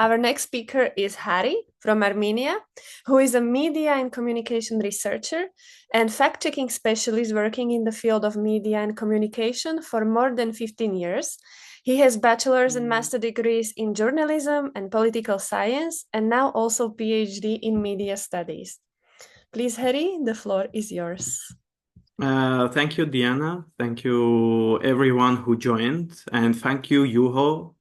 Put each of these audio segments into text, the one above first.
Our next speaker is Hari from Armenia, who is a media and communication researcher and fact-checking specialist working in the field of media and communication for more than 15 years. He has bachelor's and master degrees in journalism and political science, and now also PhD in media studies. Please, Hari, the floor is yours. Thank you, Diana. Thank you, everyone who joined. And thank you, Juho,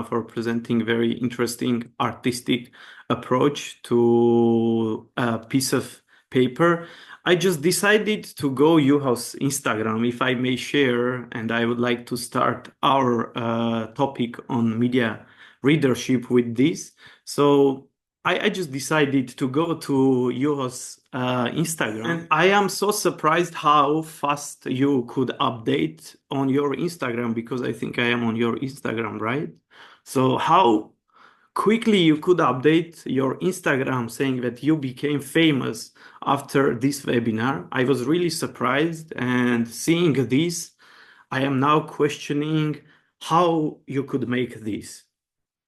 for presenting very interesting artistic approach to a piece of paper. I just decided to go Juho's Instagram, if I may share, and I would like to start our topic on media readership with this. So I just decided to go to Juho's Instagram, and I am so surprised how fast you could update on your Instagram, because I think I am on your Instagram, right? So how quickly you could update your Instagram saying that you became famous after this webinar. I was really surprised, and seeing this, I am now questioning how you could make this.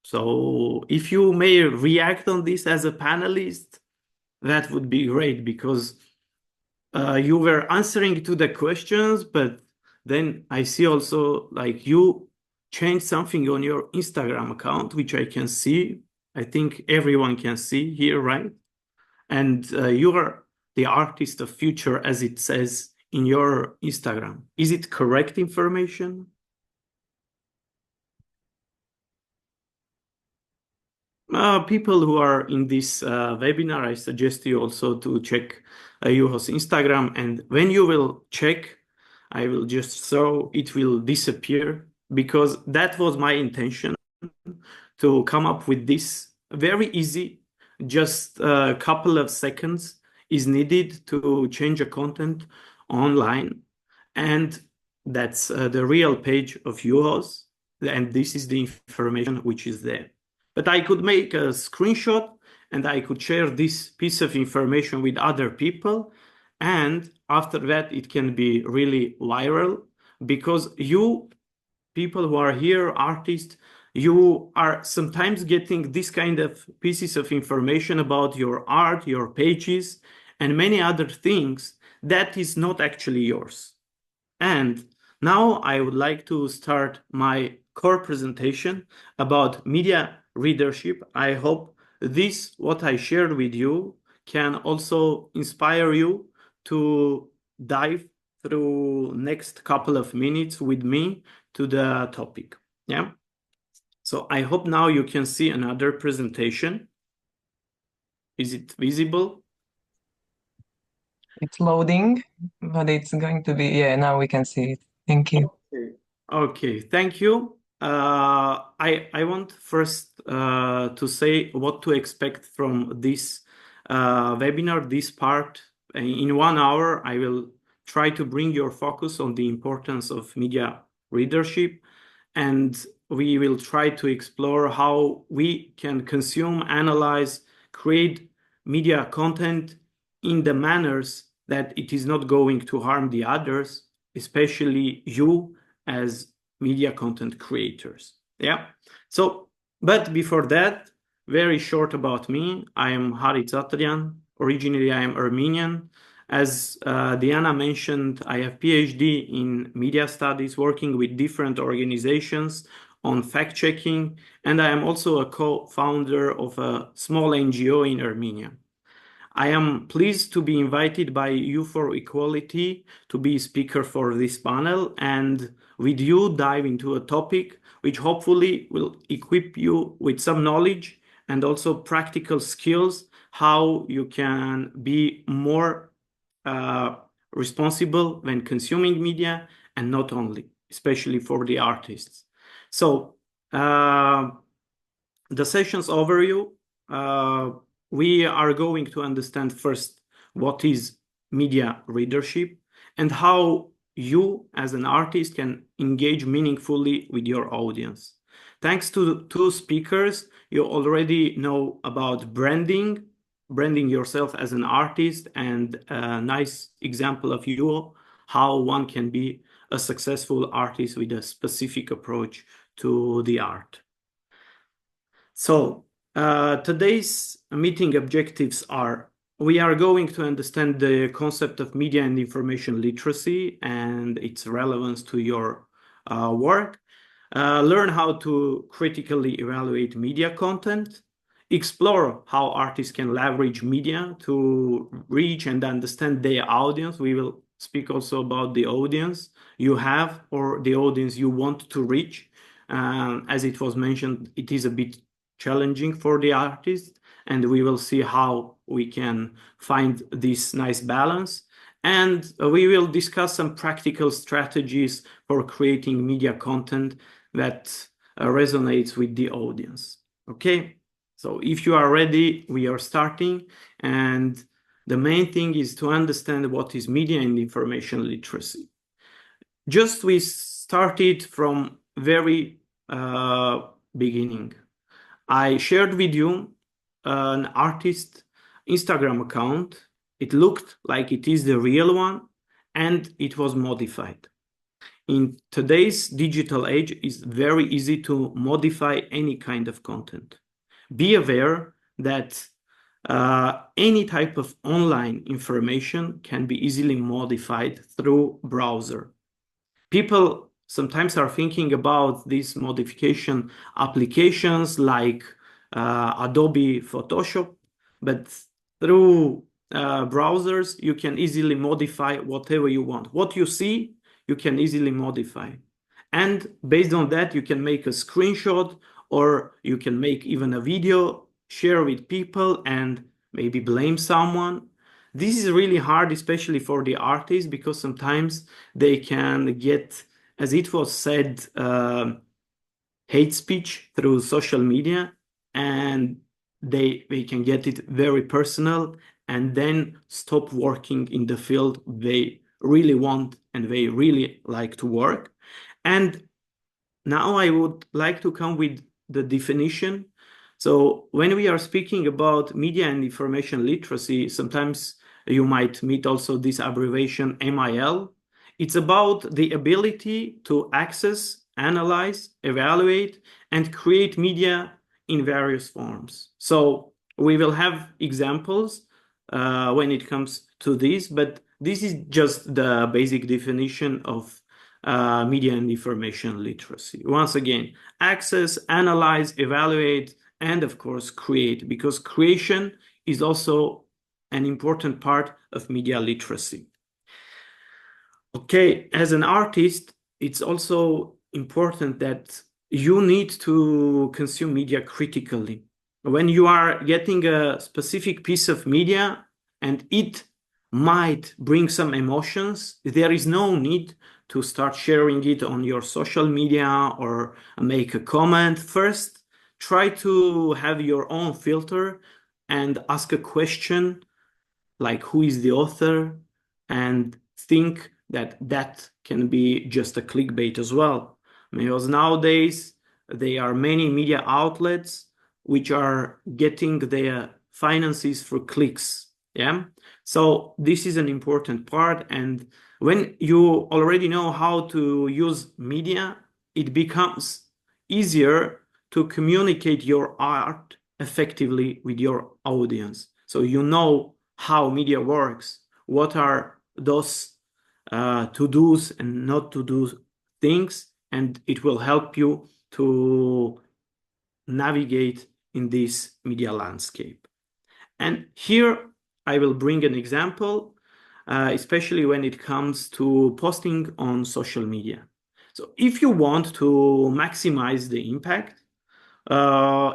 So if you may react on this as a panelist, that would be great, because you were answering to the questions, but then I see also like you changed something on your Instagram account, which I can see. I think everyone can see here, right? And you are the artist of future, as it says in your Instagram. Is it correct information? People who are in this webinar, I suggest you also to check Juho's Instagram. And when you will check, I will just so it will disappear, because that was my intention, to come up with this very easy, just a couple of seconds is needed to change a content online. And that's the real page of Juho's. And this is the information which is there. But I could make a screenshot and I could share this piece of information with other people. And after that, it can be really viral, because you people who are here, artists, you are sometimes getting this kind of pieces of information about your art, your pages, and many other things that is not actually yours. And now I would like to start my core presentation about media readership. I hope this, what I shared with you, can also inspire you to dive through next couple of minutes with me to the topic. Yeah. So I hope now you can see another presentation. Is it visible? It's loading, but it's going to be, yeah, now we can see it. Thank you. Okay, thank you. I want first to say what to expect from this webinar, this part. In 1 hour, I will try to bring your focus on the importance of media readership, and we will try to explore how we can consume, analyze, create media content in the manners that it is not going to harm the others, especially you as media content creators. Yeah. So, but before that, very short about me. I am Harutyan Tsatryan. Originally, I am Armenian. As Diana mentioned, I have PhD in media studies, working with different organizations on fact-checking, and I am also a co-founder of a small NGO in Armenia. I am pleased to be invited by U4Equality to be speaker for this panel, and with you dive into a topic which hopefully will equip you with some knowledge and also practical skills, how you can be more responsible when consuming media, and not only, especially for the artists. So the session's overview, we are going to understand first what is media readership and how you as an artist can engage meaningfully with your audience. Thanks to two speakers, you already know about branding yourself as an artist, and a nice example of you, how one can be a successful artist with a specific approach to the art. So Today's meeting objectives are: we are going to understand the concept of media and information literacy and its relevance to your work, learn how to critically evaluate media content, explore how artists can leverage media to reach and understand their audience. We will speak also about the audience you have or the audience you want to reach. As it was mentioned, it is a bit challenging for the artist, and we will see how we can find this nice balance. And we will discuss some practical strategies for creating media content that resonates with the audience. Okay, so if you are ready, we are starting. And the main thing is to understand what is media and information literacy. Just we started from very beginning. I shared with you an artist Instagram account. It looked like it is the real one, and it was modified. In today's digital age, it's very easy to modify any kind of content. Be aware that any type of online information can be easily modified through browser. People sometimes are thinking about these modification applications like Adobe Photoshop, but through browsers, you can easily modify whatever you want. What you see, you can easily modify. And based on that, you can make a screenshot, or you can make even a video, share with people, and maybe blame someone. This is really hard, especially for the artists, because sometimes they can get, as it was said, hate speech through social media, and they can get it very personal and then stop working in the field they really want and they really like to work. And now I would like to come with the definition. So when we are speaking about media and information literacy, sometimes you might meet also this abbreviation MIL. It's about the ability to access, analyze, evaluate, and create media in various forms. So we will have examples when it comes to this, but this is just the basic definition of media and information literacy. Once again, access, analyze, evaluate, and of course, create, because creation is also an important part of media literacy. Okay, as an artist, it's also important that you need to consume media critically. When you are getting a specific piece of media and it might bring some emotions, there is no need to start sharing it on your social media or make a comment. First, try to have your own filter and ask a question like, who is the author? And think that that can be just a clickbait as well. Because nowadays, there are many media outlets which are getting their finances for clicks. Yeah. So this is an important part. And when you already know how to use media, it becomes easier to communicate your art effectively with your audience. So you know how media works, what are those to-dos and not to-do things, and it will help you to navigate in this media landscape. And here I will bring an example, especially when it comes to posting on social media. So if you want to maximize the impact,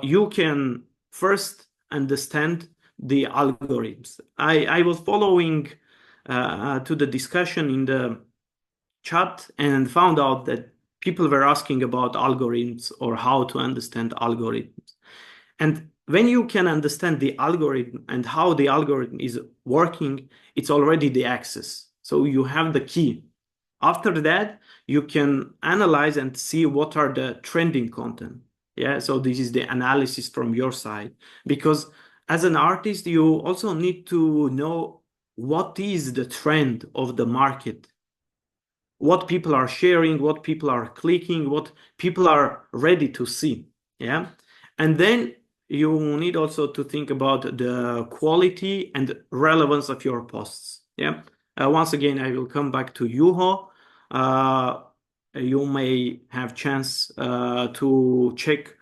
you can first understand the algorithms. I was following to the discussion in the chat and found out that people were asking about algorithms or how to understand algorithms. And when you can understand the algorithm and how the algorithm is working, it's already the access. So you have the key. After that, you can analyze and see what are the trending content. Yeah, so this is the analysis from your side. Because as an artist, you also need to know what is the trend of the market, what people are sharing, what people are clicking, what people are ready to see. Yeah, and then you need also to think about the quality and relevance of your posts. Yeah. Once again, I will come back to Juho. You may have chance to check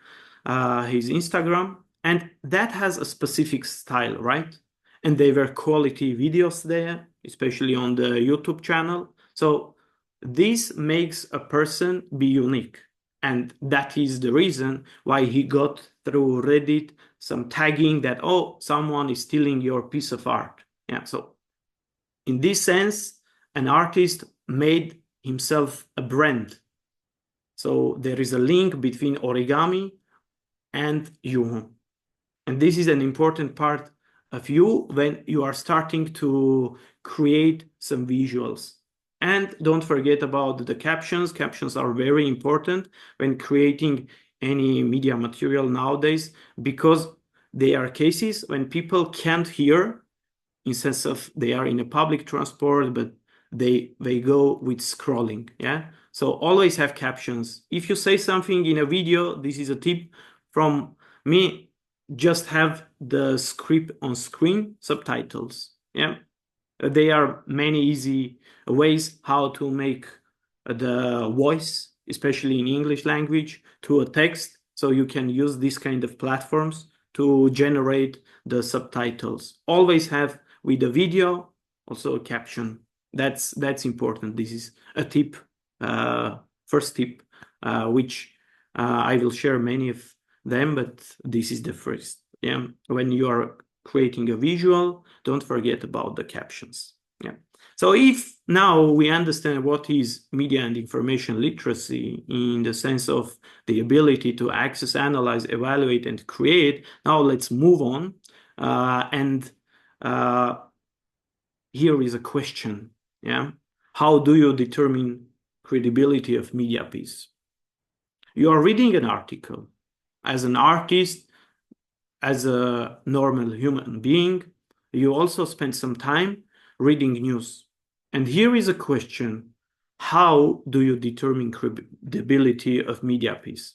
his Instagram, and that has a specific style, right? And they were quality videos there, especially on the YouTube channel. So this makes a person be unique. And that is the reason why he got through Reddit some tagging that, oh, someone is stealing your piece of art. Yeah. So in this sense, an artist made himself a brand. So there is a link between origami and you. And this is an important part of you when you are starting to create some visuals. And don't forget about the captions. Captions are very important when creating any media material nowadays, because they are cases when people can't hear, in sense of they are in a public transport, but they go with scrolling. Yeah. So always have captions. If you say something in a video, this is a tip from me, just have the script on screen, subtitles. Yeah. There are many easy ways how to make the voice, especially in English language, to a text. So you can use this kind of platforms to generate the subtitles. Always have with the video also a caption. That's important. This is a tip, first tip, which I will share many of them, but this is the first. Yeah, when you are creating a visual, don't forget about the captions. Yeah. So if now we understand what is media and information literacy in the sense of the ability to access, analyze, evaluate, and create, now let's move on. Here is a question. Yeah. How do you determine credibility of media piece? You are reading an article. As an artist, as a normal human being, you also spend some time reading news. And here is a question. How do you determine credibility of media piece?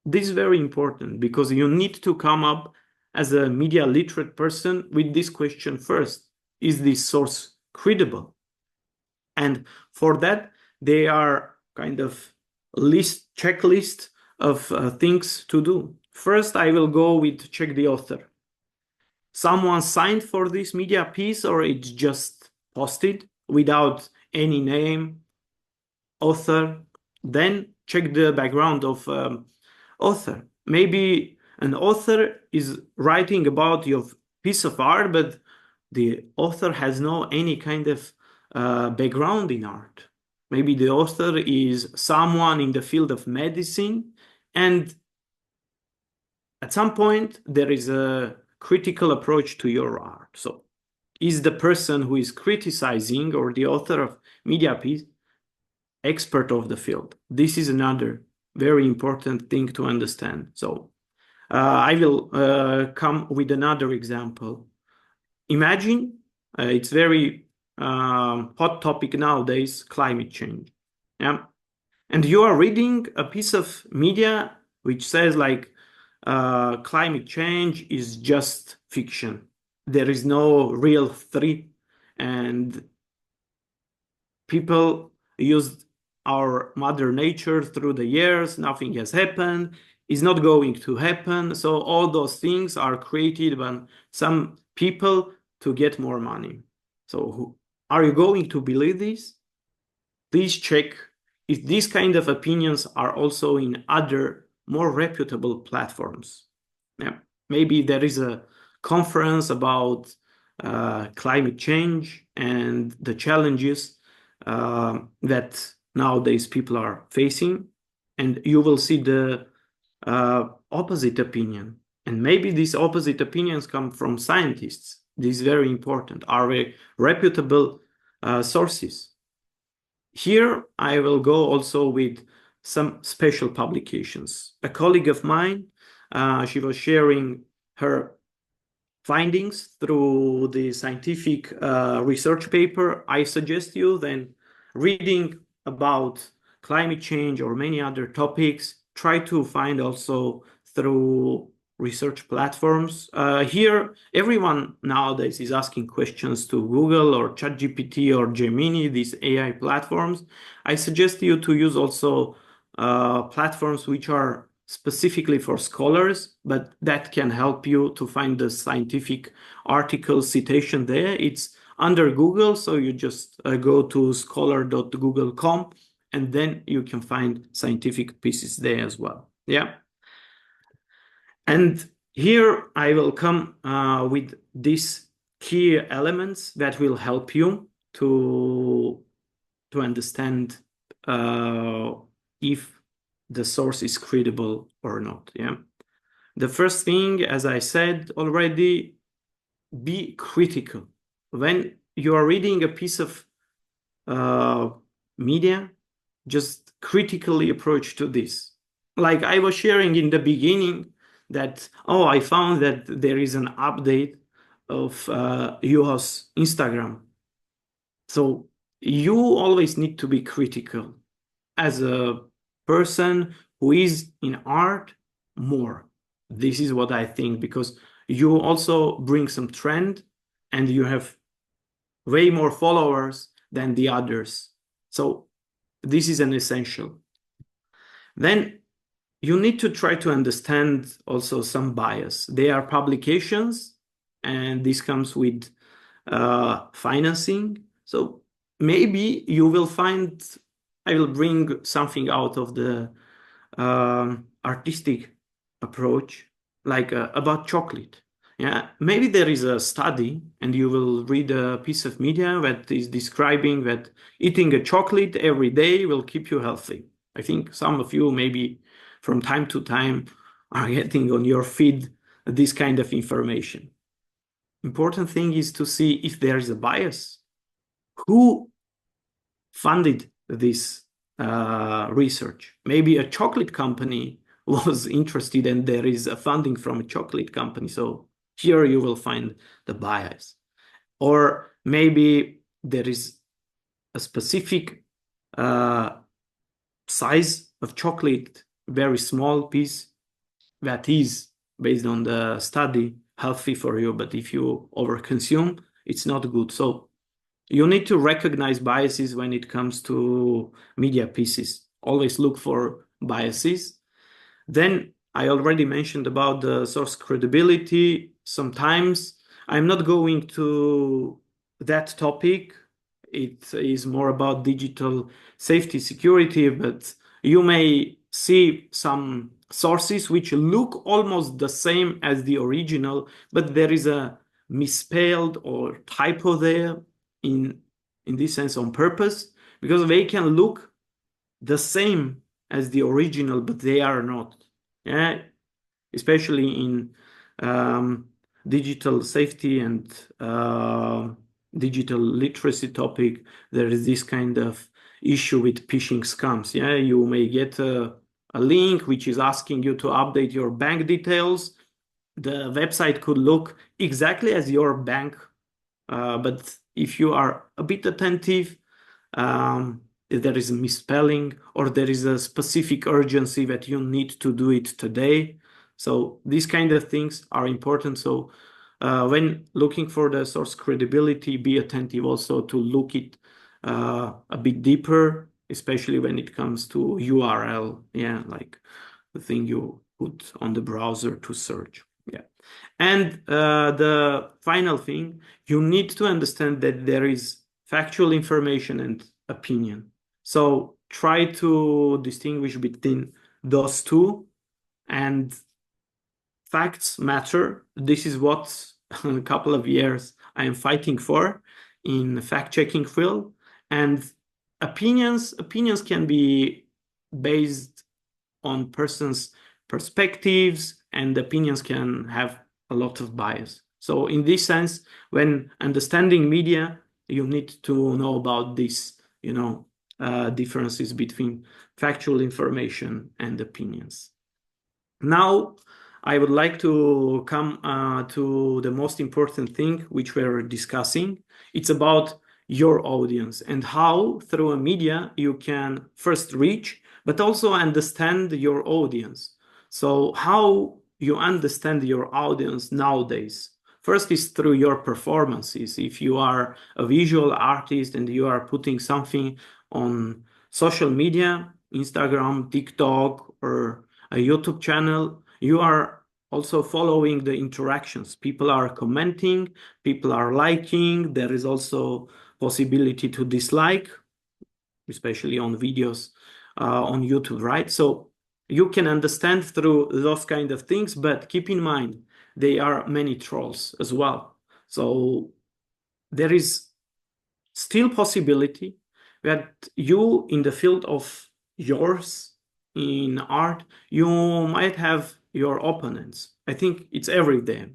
This is very important because you need to come up as a media literate person with this question first. Is this source credible? And for that, they are kind of checklist of things to do. First, I will go with check the author. Someone signed for this media piece, or it's just posted without any name, author. Then check the background of author. Maybe an author is writing about your piece of art, but the author has no any kind of background in art. Maybe the author is someone in the field of medicine, and at some point there is a critical approach to your art. So is the person who is criticizing or the author of media piece expert of the field? This is another very important thing to understand. So I will come with another example. Imagine it's very hot topic nowadays, climate change. Yeah. And you are reading a piece of media which says like climate change is just fiction. There is no real threat, and people used our mother nature through the years. Nothing has happened, is not going to happen. So all those things are created by some people to get more money. So are you going to believe this? Please check if these kind of opinions are also in other more reputable platforms. Yeah, maybe there is a conference about climate change and the challenges that nowadays people are facing, and you will see the opposite opinion. And maybe these opposite opinions come from scientists. This is very important. Are they reputable sources? Here, I will go also with some special publications. A colleague of mine, she was sharing her findings through the scientific research paper. I suggest you then reading about climate change or many other topics. Try to find also through research platforms. Here, everyone nowadays is asking questions to Google or ChatGPT or Gemini, these AI platforms. I suggest you to use also platforms which are specifically for scholars, but that can help you to find the scientific article citation there. It's under Google, so you just go to scholar.google.com, and then you can find scientific pieces there as well. Yeah. And here I will come with these key elements that will help you to understand if the source is credible or not. Yeah. The first thing, as I said already, be critical. When you are reading a piece of media, just critically approach to this. Like I was sharing in the beginning that, I found that there is an update of Juho's Instagram. So you always need to be critical as a person who is in art more. This is what I think, because you also bring some trend and you have way more followers than the others. So this is an essential. Then you need to try to understand also some bias. They are publications, and this comes with financing. So maybe you will find, I will bring something out of the artistic approach, like about chocolate. Yeah, maybe there is a study and you will read a piece of media that is describing that eating a chocolate every day will keep you healthy. I think some of you maybe from time to time are getting on your feed this kind of information. Important thing is to see if there is a bias. Who funded this research? Maybe a chocolate company was interested and there is a funding from a chocolate company. So here you will find the bias. Or maybe there is a specific size of chocolate, very small piece, that is, based on the study, healthy for you. But if you overconsume, it's not good. So you need to recognize biases when it comes to media pieces. Always look for biases. Then I already mentioned about the source credibility. Sometimes I'm not going to that topic. It is more about digital safety security, but you may see some sources which look almost the same as the original, but there is a misspelled or typo there in this sense on purpose, because they can look the same as the original, but they are not. Yeah, especially in digital safety and digital literacy topic, there is this kind of issue with phishing scams. Yeah, you may get a link which is asking you to update your bank details. The website could look exactly as your bank, but if you are a bit attentive, if there is a misspelling or there is a specific urgency that you need to do it today. So these kind of things are important. So when looking for the source credibility, be attentive also to look it a bit deeper, especially when it comes to URL. Yeah, like the thing you put on the browser to search. Yeah. And the final thing, you need to understand that there is factual information and opinion. So try to distinguish between those two, and facts matter. This is what a couple of years I am fighting for in the fact-checking field. And opinions can be based on persons' perspectives, and opinions can have a lot of bias. So in this sense, when understanding media, you need to know about this, differences between factual information and opinions. Now, I would like to come to the most important thing which we're discussing. It's about your audience and how through a media you can first reach, but also understand your audience. So how you understand your audience nowadays? First is through your performances. If you are a visual artist and you are putting something on social media, Instagram, TikTok, or a YouTube channel, you are also following the interactions. People are commenting, people are liking. There is also possibility to dislike, especially on videos on YouTube, right? So you can understand through those kind of things, but keep in mind, there are many trolls as well. So there is still possibility that you in the field of yours in art, you might have your opponents. I think it's every day.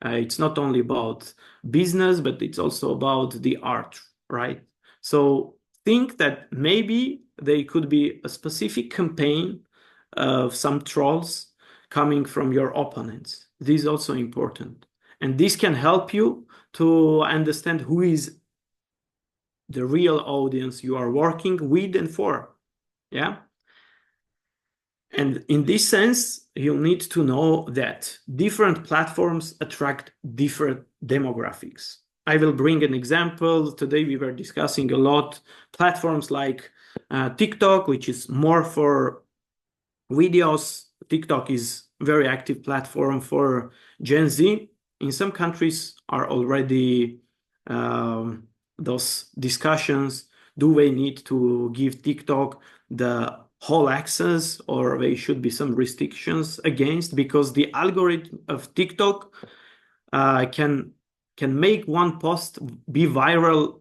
It's not only about business, but it's also about the art, right? So think that maybe there could be a specific campaign of some trolls coming from your opponents. This is also important. And this can help you to understand who is the real audience you are working with and for. Yeah. And in this sense, you need to know that different platforms attract different demographics. I will bring an example. Today we were discussing a lot platforms like TikTok, which is more for videos. TikTok is a very active platform for Gen Z. In some countries are already those discussions. Do they need to give TikTok the whole access, or there should be some restrictions against, because the algorithm of TikTok can make one post be viral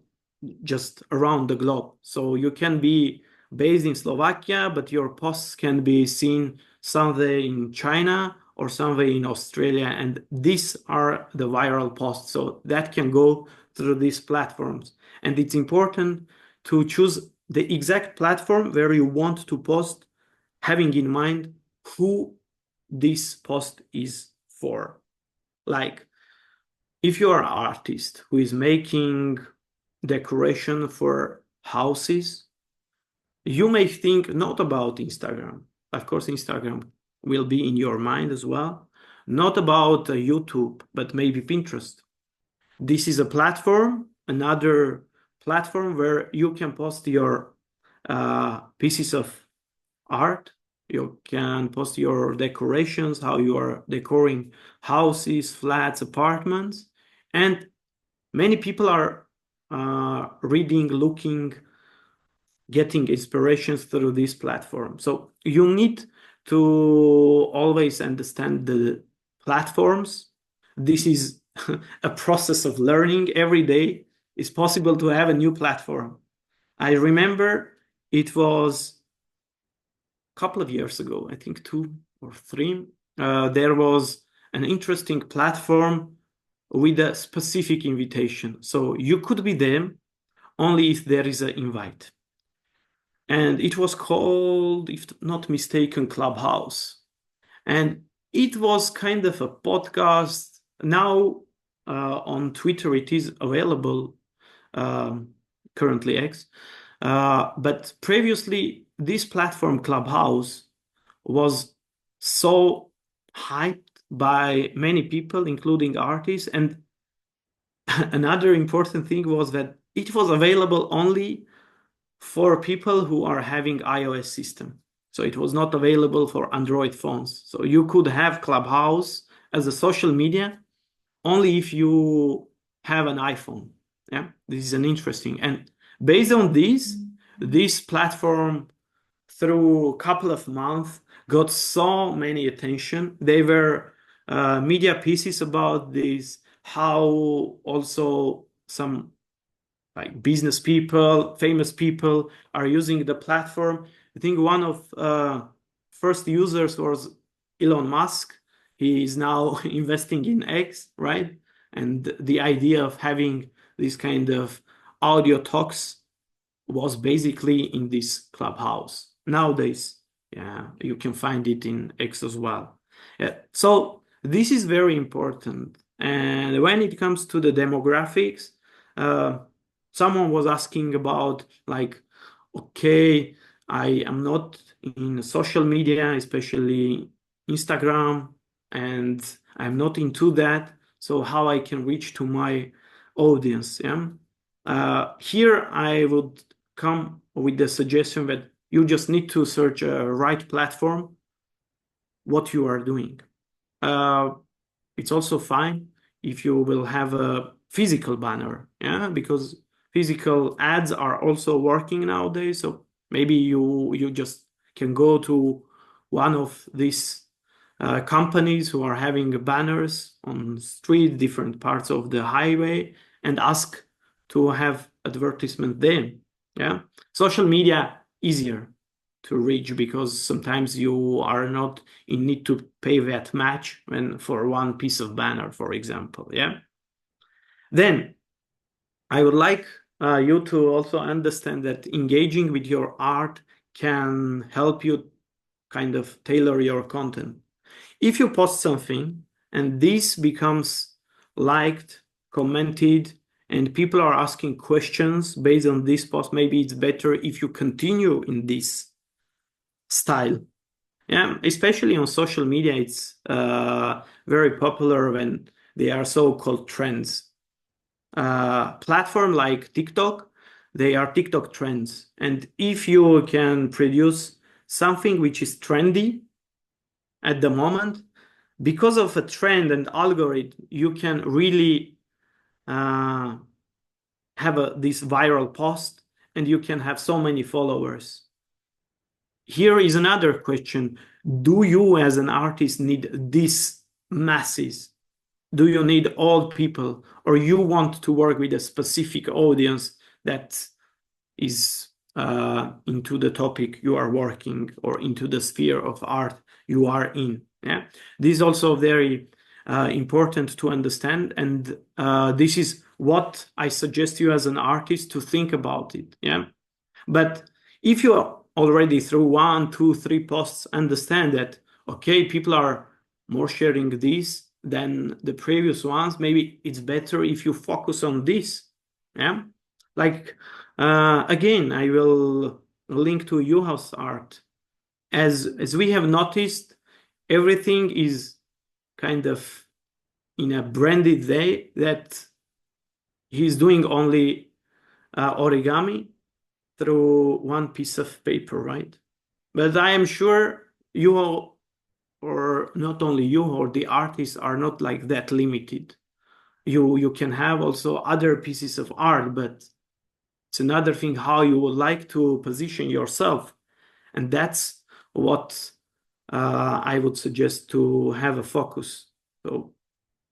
just around the globe. So you can be based in Slovakia, but your posts can be seen somewhere in China or somewhere in Australia, and these are the viral posts. So that can go through these platforms. And it's important to choose the exact platform where you want to post, having in mind who this post is for. Like, if you are an artist who is making decoration for houses, you may think not about Instagram. Of course, Instagram will be in your mind as well. Not about YouTube, but maybe Pinterest. This is a platform, another platform where you can post your pieces of art. You can post your decorations, how you are decorating houses, flats, apartments. And many people are reading, looking, getting inspirations through this platform. So you need to always understand the platforms. This is a process of learning. Every day it's possible to have a new platform. I remember it was a couple of years ago, I think 2 or 3, there was an interesting platform with a specific invitation. So you could be there only if there is an invite. And it was called, if not mistaken, Clubhouse. And it was kind of a podcast. Now on Twitter it is available, currently X. But previously this platform Clubhouse was so hyped by many people, including artists. And another important thing was that it was available only for people who are having iOS system. So it was not available for Android phones. So you could have Clubhouse as a social media only if you have an iPhone. Yeah, this is an interesting. And based on this platform through a couple of months got so many attention. There were media pieces about this, how also some like business people, famous people are using the platform. I think one of first users was Elon Musk. He is now investing in X, right? And the idea of having this kind of audio talks was basically in this Clubhouse. Nowadays, yeah, you can find it in X as well. Yeah. So this is very important. And when it comes to the demographics, someone was asking about like, okay, I am not in social media, especially Instagram, and I'm not into that. So how I can reach to my audience? Yeah. Here I would come with the suggestion that you just need to search a right platform, what you are doing. It's also fine if you will have a physical banner, yeah, because physical ads are also working nowadays. So maybe you just can go to one of these companies who are having banners on street, different parts of the highway, and ask to have advertisement there. Yeah, social media easier to reach because sometimes you are not in need to pay that much when for one piece of banner, for example. Yeah. Then I would like you to also understand that engaging with your art can help you kind of tailor your content. If you post something and this becomes liked, commented, and people are asking questions based on this post, maybe it's better if you continue in this style. Yeah, especially on social media, it's very popular when they are so-called trends. Platform like TikTok, they are TikTok trends. And if you can produce something which is trendy at the moment, because of a trend and algorithm, you can really have this viral post and you can have so many followers. Here is another question. Do you as an artist need these masses? Do you need all people, or you want to work with a specific audience that is into the topic you are working or into the sphere of art you are in? Yeah, this is also very important to understand, and this is what I suggest you as an artist to think about it. Yeah, but if you are already through 1, 2, 3 posts, understand that okay, people are more sharing this than the previous ones. Maybe it's better if you focus on this. Yeah, like again, I will link to Juha's art. As we have noticed, everything is kind of in a branded way that he's doing only origami through one piece of paper, right? But I am sure you, or not only you, or the artists are not like that limited. You can have also other pieces of art, but it's another thing how you would like to position yourself. And that's what I would suggest to have a focus. So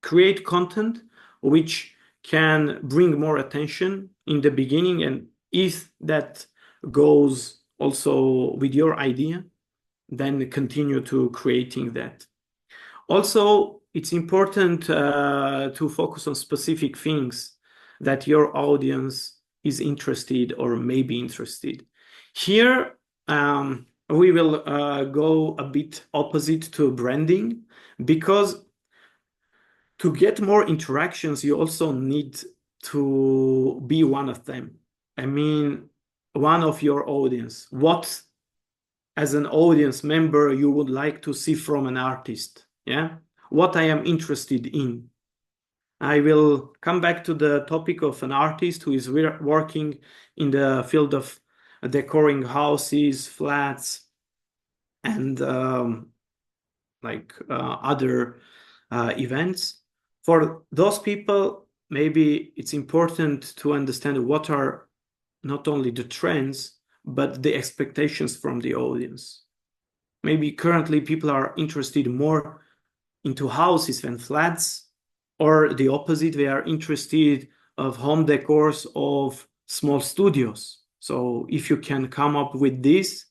create content which can bring more attention in the beginning, and if that goes also with your idea, then continue to creating that. Also, it's important to focus on specific things that your audience is interested or may be interested. Here, we will go a bit opposite to branding, because to get more interactions, you also need to be one of them. I mean, one of your audience. What, as an audience member, you would like to see from an artist? Yeah, what I am interested in. I will come back to the topic of an artist who is working in the field of decorating houses, flats, and other events. For those people, maybe it's important to understand what are not only the trends, but the expectations from the audience. Maybe currently people are interested more into houses than flats, or the opposite, they are interested of home decors of small studios. So if you can come up with this,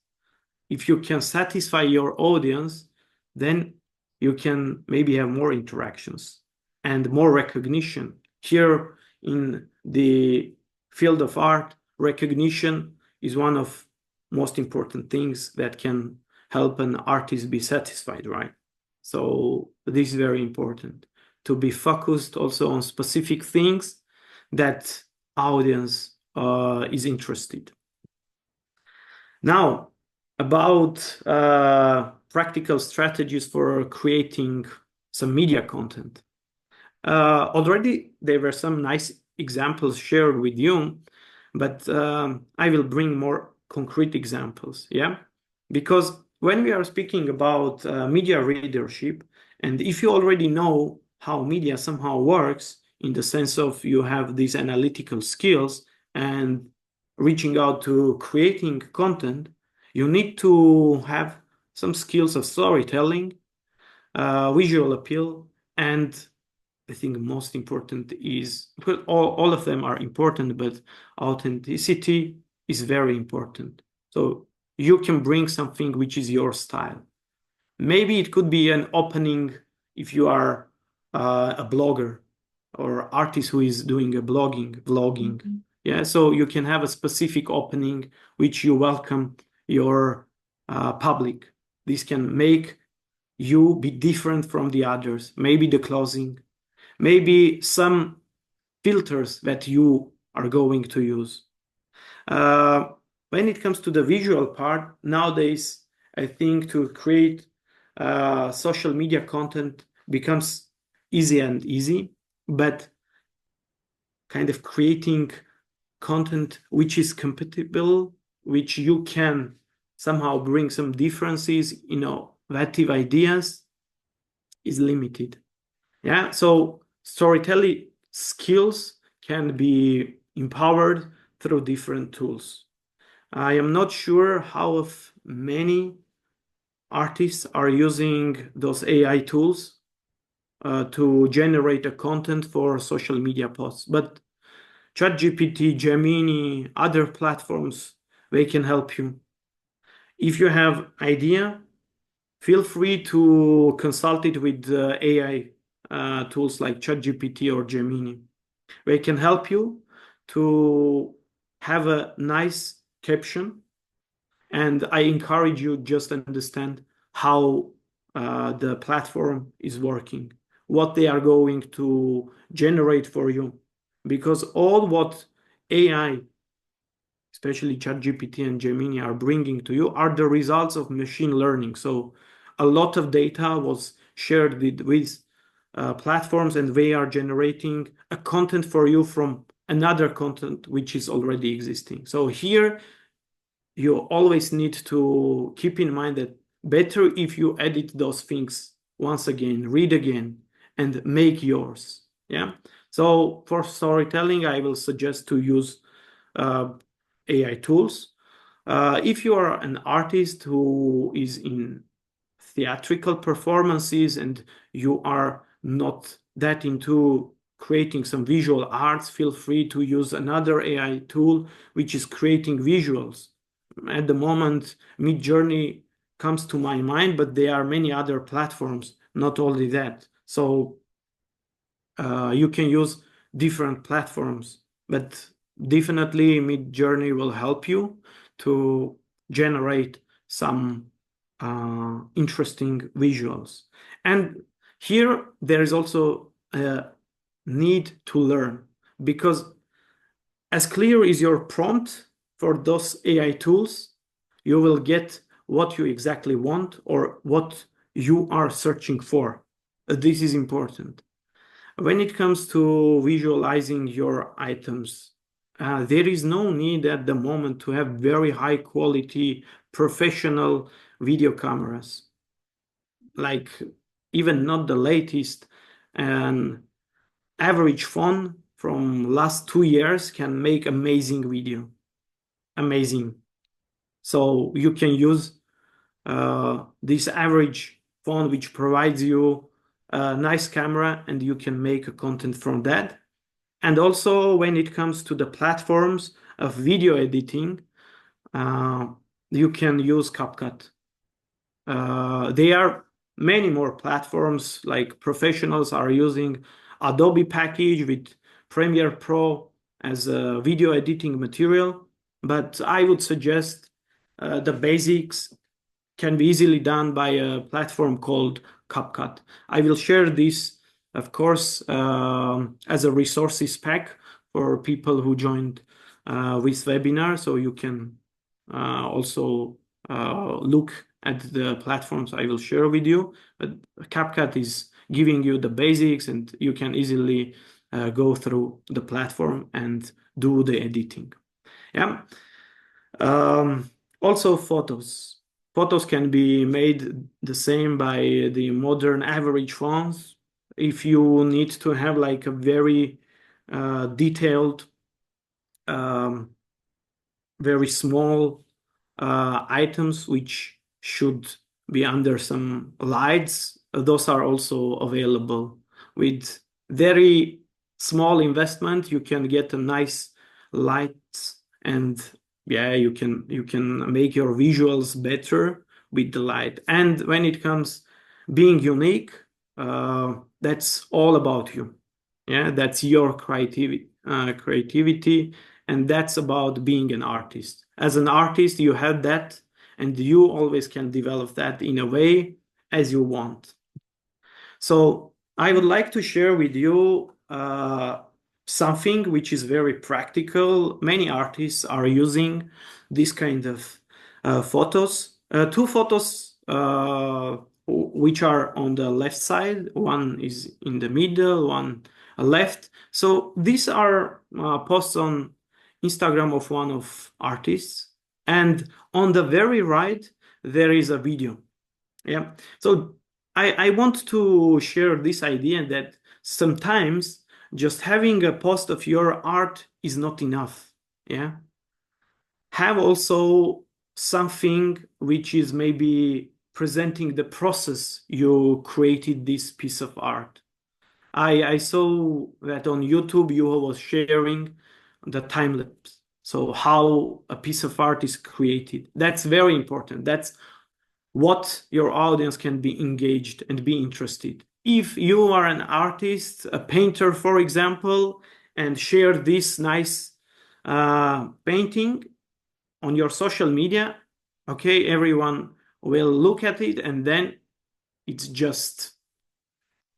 if you can satisfy your audience, then you can maybe have more interactions and more recognition. Here in the field of art, recognition is one of most important things that can help an artist be satisfied, right? So this is very important, to be focused also on specific things that audience is interested. Now, about practical strategies for creating some media content. Already there were some nice examples shared with you, but I will bring more concrete examples, yeah? Because when we are speaking about media readership, and if you already know how media somehow works, in the sense of you have these analytical skills and reaching out to creating content, you need to have some skills of storytelling, visual appeal, and I think most important is, well, all of them are important, but authenticity is very important. So you can bring something which is your style. Maybe it could be an opening if you are a blogger or artist who is doing a vlogging. Mm-hmm. Yeah, so you can have a specific opening which you welcome your public. This can make you be different from the others. Maybe the closing, maybe some filters that you are going to use. When it comes to the visual part, nowadays, I think to create social media content becomes easy, but kind of creating content which is compatible, which you can somehow bring some differences, innovative ideas, is limited. Yeah, so storytelling skills can be empowered through different tools. I am not sure how many artists are using those AI tools to generate a content for social media posts, but ChatGPT, Gemini, other platforms, they can help you. If you have idea, feel free to consult it with AI tools like ChatGPT or Gemini. They can help you to have a nice caption, and I encourage you just understand how the platform is working, what they are going to generate for you, because all what AI, especially ChatGPT and Gemini, are bringing to you are the results of machine learning. So a lot of data was shared with platforms, and they are generating a content for you from another content which is already existing. So here you always need to keep in mind that better if you edit those things once again, read again, and make yours. Yeah. So for storytelling, I will suggest to use AI tools. If you are an artist who is in theatrical performances and you are not that into creating some visual arts, feel free to use another AI tool which is creating visuals. At the moment, Midjourney comes to my mind, but there are many other platforms, not only that. So you can use different platforms, but definitely Midjourney will help you to generate some interesting visuals. And here there is also a need to learn, because as clear is your prompt for those AI tools, you will get what you exactly want or what you are searching for. This is important. When it comes to visualizing your items, there is no need at the moment to have very high quality professional video cameras, like even not the latest. An average phone from last 2 years can make amazing video. Amazing. So you can use this average phone which provides you a nice camera, and you can make a content from that. And also when it comes to the platforms of video editing, you can use CapCut. There are many more platforms, like professionals are using Adobe package with Premiere Pro as a video editing material, but I would suggest the basics can be easily done by a platform called CapCut. I will share this, of course, as a resources pack for people who joined this webinar, so you can also look at the platforms I will share with you. But CapCut is giving you the basics, and you can easily go through the platform and do the editing. Yeah. Also photos. Photos can be made the same by the modern average phones. If you need to have like a very detailed, very small items which should be under some lights, those are also available. With very small investment, you can get a nice lights, and yeah, you can make your visuals better with the light. And when it comes being unique, that's all about you. Yeah, that's your creativity, and that's about being an artist. As an artist, you have that, and you always can develop that in a way as you want. So I would like to share with you something which is very practical. Many artists are using this kind of photos. Two photos which are on the left side. One is in the middle, one left. So these are posts on Instagram of one of artists. And on the very right, there is a video. Yeah. So I want to share this idea that sometimes just having a post of your art is not enough. Yeah. Have also something which is maybe presenting the process you created this piece of art. I saw that on YouTube you was sharing the time lapse. So how a piece of art is created. That's very important. That's what your audience can be engaged and be interested. If you are an artist, a painter, for example, and share this nice painting on your social media, okay, everyone will look at it, and then it's just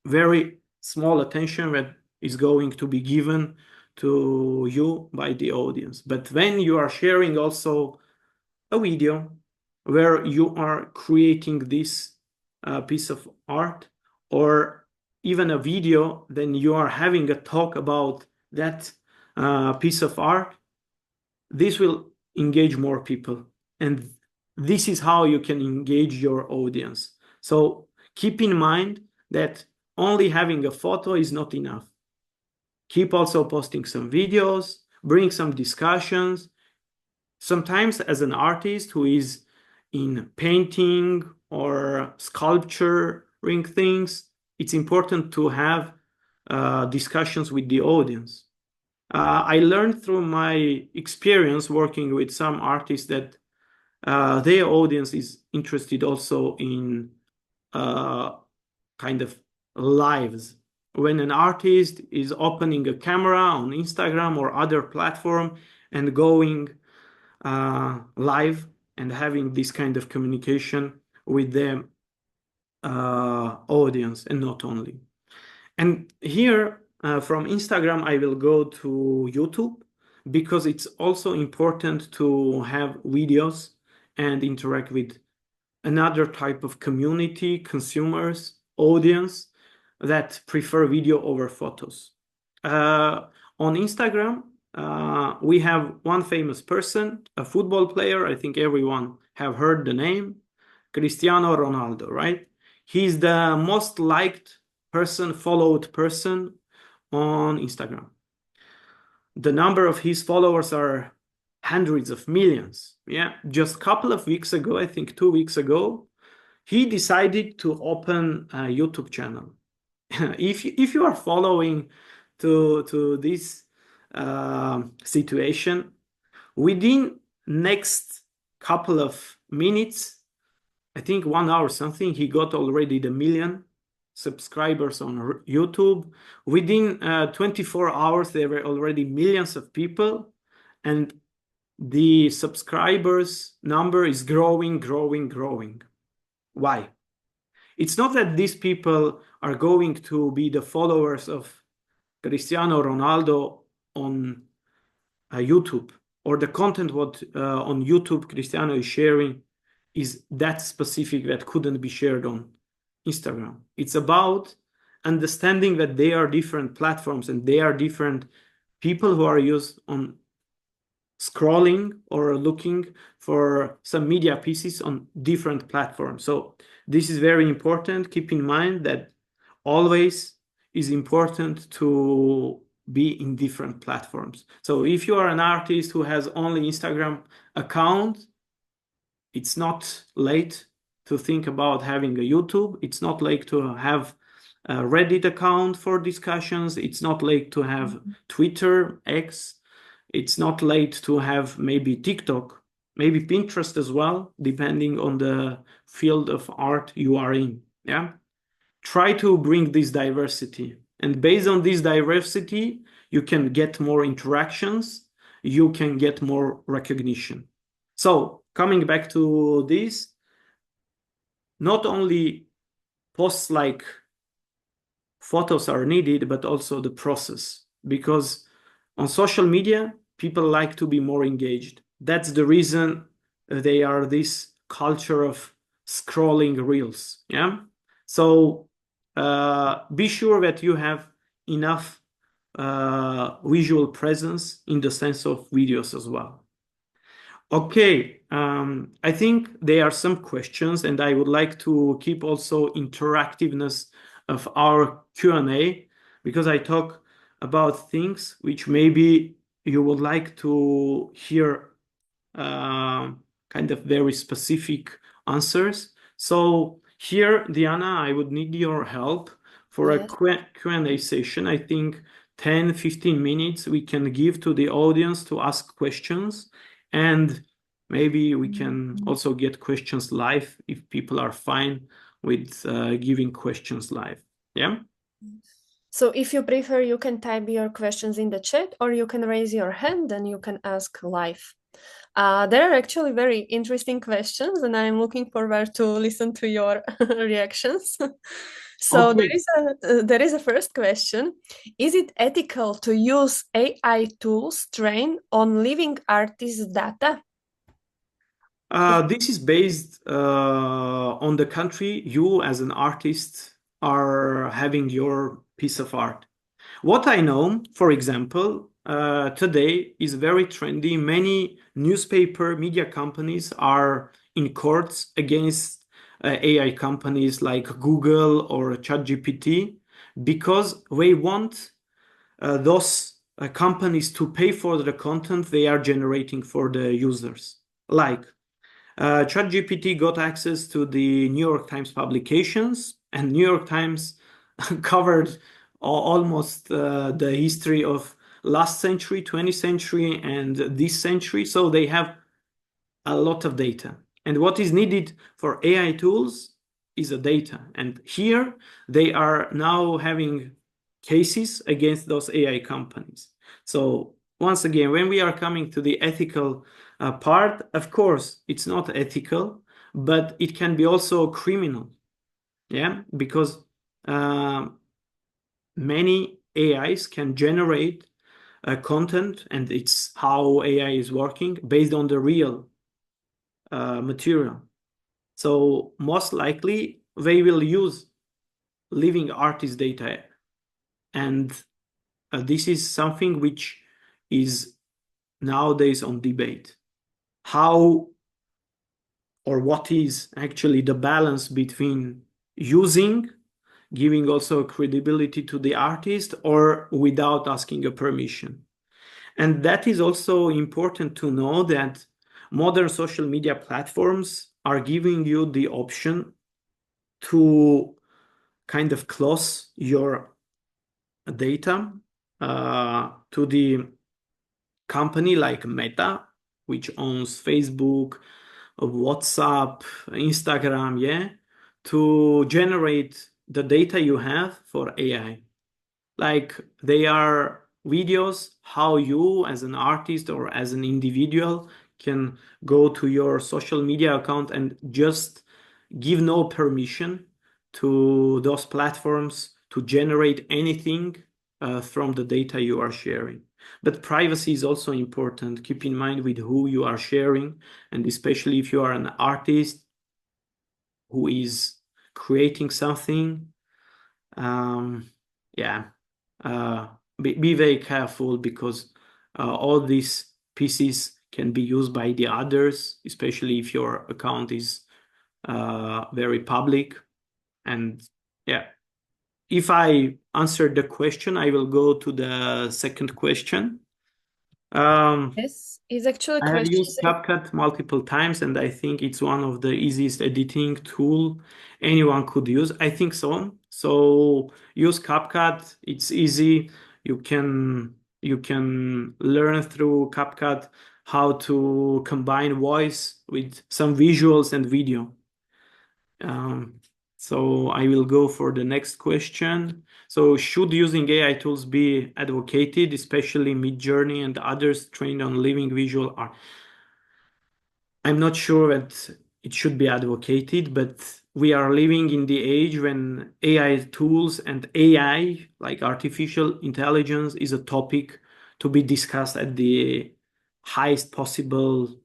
very small attention that is going to be given to you by the audience. But when you are sharing also a video where you are creating this piece of art, or even a video, then you are having a talk about that piece of art, this will engage more people. And this is how you can engage your audience. So keep in mind that only having a photo is not enough. Keep also posting some videos, bring some discussions. Sometimes as an artist who is in painting or sculpturing things, it's important to have discussions with the audience. I learned through my experience working with some artists that their audience is interested also in kind of lives. When an artist is opening a camera on Instagram or other platform and going live and having this kind of communication with the audience, and not only. And here from Instagram, I will go to YouTube, because it's also important to have videos and interact with another type of community, consumers, audience that prefer video over photos. On Instagram, we have one famous person, a football player. I think everyone have heard the name, Cristiano Ronaldo, right? He's the most liked person, followed person on Instagram. The number of his followers are hundreds of millions. Yeah, just a couple of weeks ago, I think 2 weeks ago, he decided to open a YouTube channel. If you are following to this situation, within next couple of minutes, I think 1 hour something, he got already the 1 million subscribers on YouTube. Within 24 hours, there were already millions of people, and the subscribers number is growing. Why? It's not that these people are going to be the followers of Cristiano Ronaldo on YouTube, or the content what on YouTube Cristiano is sharing is that specific that couldn't be shared on Instagram. It's about understanding that they are different platforms and they are different people who are used on scrolling or looking for some media pieces on different platforms. So this is very important. Keep in mind that always is important to be in different platforms. So if you are an artist who has only Instagram account, it's not late to think about having a YouTube. It's not late to have a Reddit account for discussions. It's not late to have Twitter, X. It's not late to have maybe TikTok, maybe Pinterest as well, depending on the field of art you are in. Yeah. Try to bring this diversity. And based on this diversity, you can get more interactions, you can get more recognition. So coming back to this, not only posts like photos are needed, but also the process. Because on social media, people like to be more engaged. That's the reason they are this culture of scrolling reels. Yeah. So be sure that you have enough visual presence in the sense of videos as well. Okay, I think there are some questions, and I would like to keep also interactiveness of our Q&A, because I talk about things which maybe you would like to hear kind of very specific answers. So here, Diana, I would need your help for a Q&A session. I think 10-15 minutes we can give to the audience to ask questions, and maybe we can also get questions live if people are fine with giving questions live. Yeah. So if you prefer, you can type your questions in the chat, or you can raise your hand and you can ask live. There are actually very interesting questions, and I'm looking forward to listen to your reactions. So Okay. there is a first question. Is it ethical to use AI tools trained on living artists' data? This is based on the country you as an artist are having your piece of art. What I know, for example, today is very trendy. Many newspaper media companies are in courts against AI companies like Google or ChatGPT because they want those companies to pay for the content they are generating for the users. Like ChatGPT got access to the New York Times publications, and New York Times covered almost the history of last century, 20th century, and this century. So they have a lot of data. And what is needed for AI tools is a data. And here they are now having cases against those AI companies. So once again, when we are coming to the ethical part, of course, it's not ethical, but it can be also criminal. Yeah, because many AIs can generate content, and it's how AI is working based on the real material. So most likely they will use living artist data, and this is something which is nowadays on debate. How or what is actually the balance between using, giving also credibility to the artist, or without asking a permission. And that is also important to know that modern social media platforms are giving you the option to kind of close your data to the company like Meta, which owns Facebook, WhatsApp, Instagram, yeah, to generate the data you have for AI. Like they are videos how you as an artist or as an individual can go to your social media account and just give no permission to those platforms to generate anything from the data you are sharing. But privacy is also important. Keep in mind with who you are sharing, and especially if you are an artist who is creating something, Yeah, be very careful because all these pieces can be used by the others, especially if your account is very public. And yeah, if I answered the question, I will go to the second question. Yes, is actually I have question. used CapCut multiple times, and I think it's one of the easiest editing tool anyone could use. I think so. So use CapCut. It's easy. You can learn through CapCut how to combine voice with some visuals and video. So I will go for the next question. So should using AI tools be advocated, especially Midjourney and others trained on living visual art? I'm not sure that it should be advocated, but we are living in the age when AI tools and AI, like artificial intelligence, is a topic to be discussed at the highest possible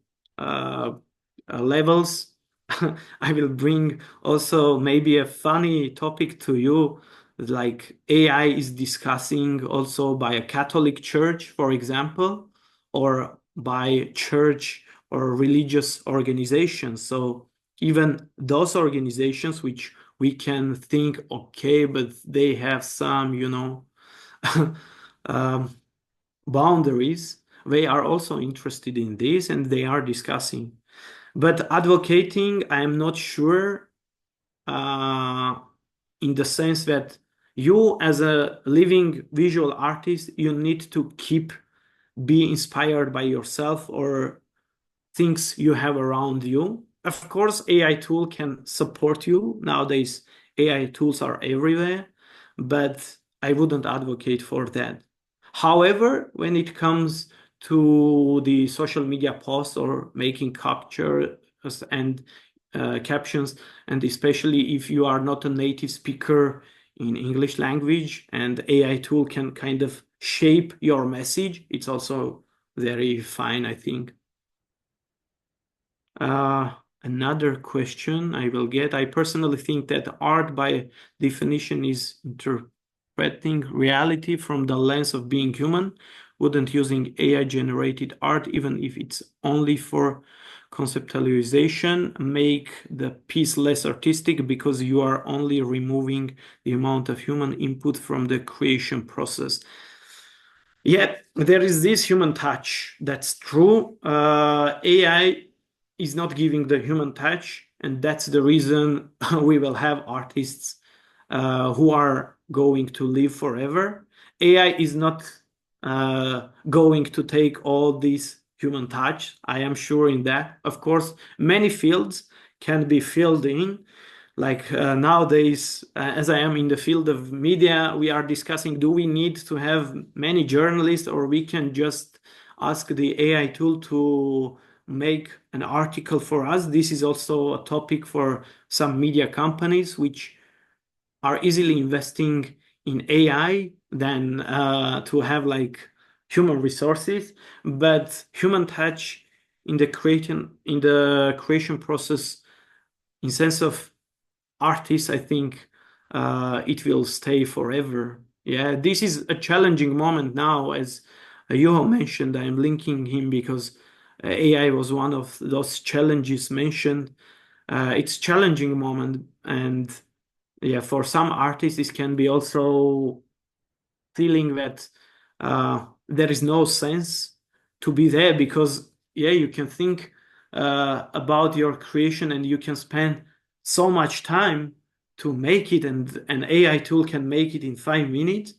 levels. I will bring also maybe a funny topic to you, like AI is discussing also by a Catholic church, for example, or by church or religious organizations. So even those organizations which we can think, okay, but they have some, boundaries, they are also interested in this and they are discussing. But advocating, I am not sure in the sense that you as a living visual artist, you need to be inspired by yourself or things you have around you. Of course, AI tool can support you. Nowadays, AI tools are everywhere, but I wouldn't advocate for that. However, when it comes to the social media posts or making captures and captions, and especially if you are not a native speaker in English language and AI tool can kind of shape your message, it's also very fine, I think. Another question I will get. I personally think that art by definition is interpreting reality from the lens of being human. Wouldn't using AI generated art, even if it's only for conceptualization, make the piece less artistic because you are only removing the amount of human input from the creation process? Yet there is this human touch. That's true. AI is not giving the human touch, and that's the reason we will have artists who are going to live forever. AI is not going to take all this human touch. I am sure in that. Of course, many fields can be filled in. Like nowadays, as I am in the field of media, we are discussing, do we need to have many journalists or we can just ask the AI tool to make an article for us? This is also a topic for some media companies which are easily investing in AI than to have like human resources, but human touch in the creation process, in sense of artists, I think it will stay forever. Yeah, this is a challenging moment now, as Juho mentioned. I am linking him because AI was one of those challenges mentioned. It's challenging moment, and yeah, for some artists, it can be also feeling that there is no sense to be there because yeah, you can think about your creation and you can spend so much time to make it, and an AI tool can make it in 5 minutes,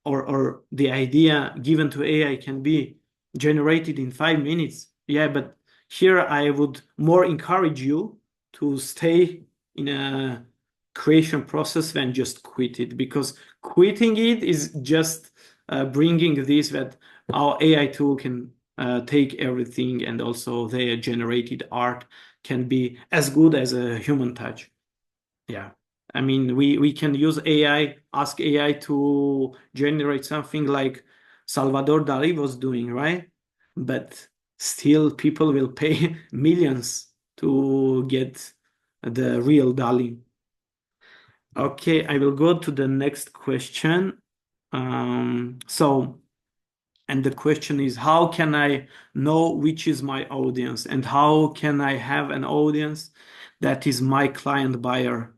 or the idea given to AI can be generated in 5 minutes. Yeah, but here I would more encourage you to stay in a creation process than just quit it, because quitting it is just bringing this that our AI tool can take everything, and also their generated art can be as good as a human touch. Yeah. I mean, we can use AI, ask AI to generate something like Salvador Dali was doing, right? But still, people will pay millions to get the real Dali. Okay, I will go to the next question. And the question is, how can I know which is my audience, and how can I have an audience that is my client buyer?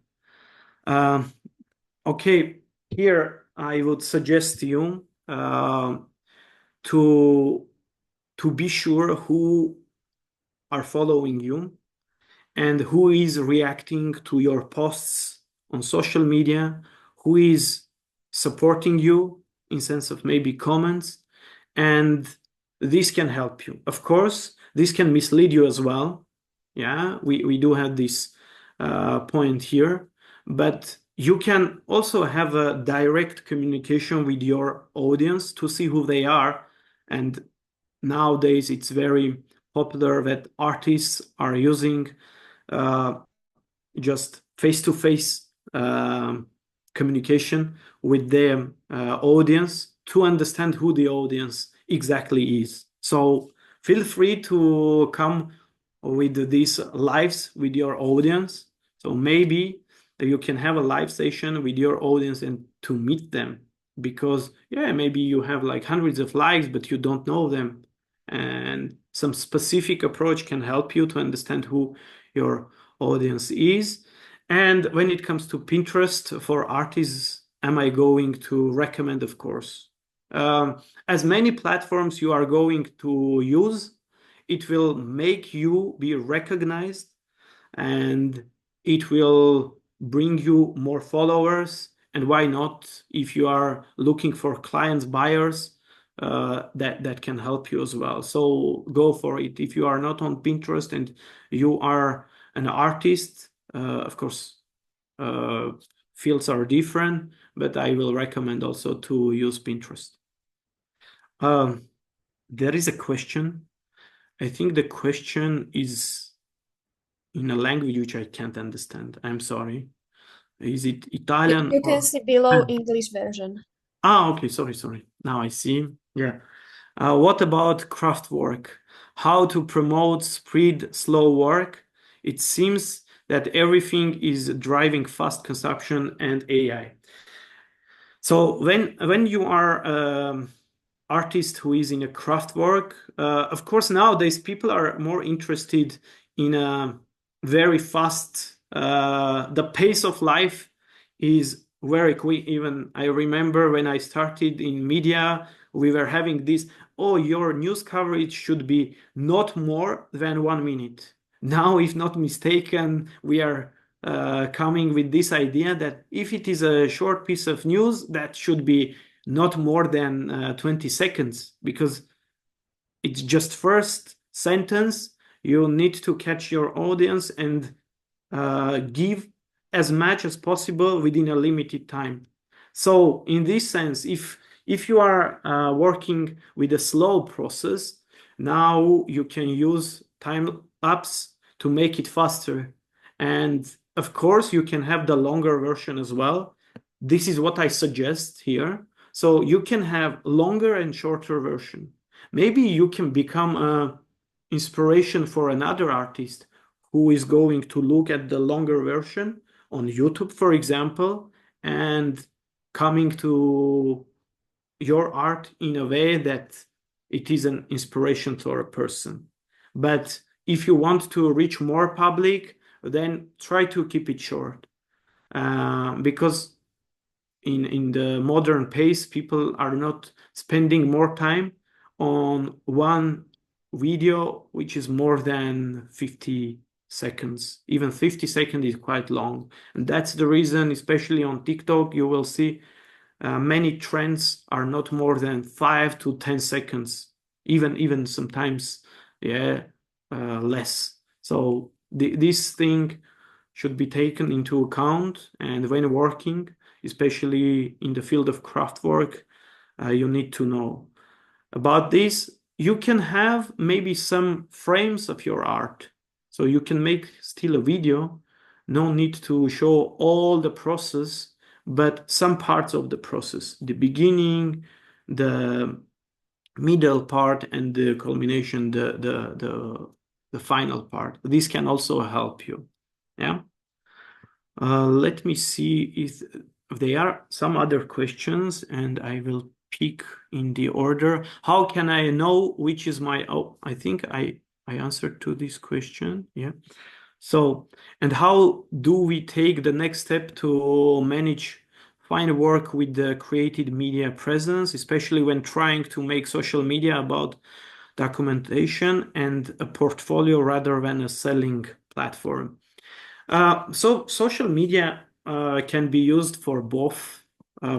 Okay, here I would suggest you to be sure who are following you and who is reacting to your posts on social media, who is supporting you in sense of maybe comments, and this can help you. Of course, this can mislead you as well. Yeah, we do have this point here, but you can also have a direct communication with your audience to see who they are. And nowadays it's very popular that artists are using just face-to-face communication with their audience to understand who the audience exactly is. So feel free to come with these lives with your audience. So maybe you can have a live session with your audience and to meet them, because maybe you have like hundreds of likes, but you don't know them. And some specific approach can help you to understand who your audience is. And when it comes to Pinterest for artists, am I going to recommend? Of course. As many platforms you are going to use, it will make you be recognized, and it will bring you more followers. And why not, if you are looking for clients, buyers, that can help you as well. So go for it. If you are not on Pinterest and you are an artist, of course, fields are different, but I will recommend also to use Pinterest. There is a question. I think the question is in a language which I can't understand. I'm sorry. Is it Italian? You can see below English version. Okay. Sorry. Now I see. Yeah. What about craft work? How to promote speed, slow work? It seems that everything is driving fast consumption and AI. So when you are artist who is in a craft work, of course nowadays people are more interested in a very fast. The pace of life is very quick. Even I remember when I started in media, we were having this, oh, your news coverage should be not more than 1 minute. Now, if not mistaken, we are coming with this idea that if it is a short piece of news, that should be not more than 20 seconds, because it's just first sentence. You need to catch your audience and give as much as possible within a limited time. So in this sense, if you are working with a slow process, now you can use time lapse to make it faster. And of course, you can have the longer version as well. This is what I suggest here. So you can have longer and shorter version. Maybe you can become a inspiration for another artist who is going to look at the longer version on YouTube, for example, and coming to your art in a way that it is an inspiration to a person. But if you want to reach more public, then try to keep it short, because in the modern pace, people are not spending more time on one video which is more than 50 seconds. Even 50 seconds is quite long. And that's the reason, especially on TikTok, you will see many trends are not more than 5 to 10 seconds, even sometimes less. So this thing should be taken into account, and when working, especially in the field of craft work, you need to know about this. You can have maybe some frames of your art, so you can make still a video. No need to show all the process, but some parts of the process, the beginning, the middle part, and the culmination, the final part. This can also help you. Yeah. Let me see if there are some other questions, and I will pick in the order. How can I know which is my... Oh, I think I answered to this question. Yeah. So, and how do we take the next step to find work with the created media presence, especially when trying to make social media about documentation and a portfolio rather than a selling platform? So social media can be used for both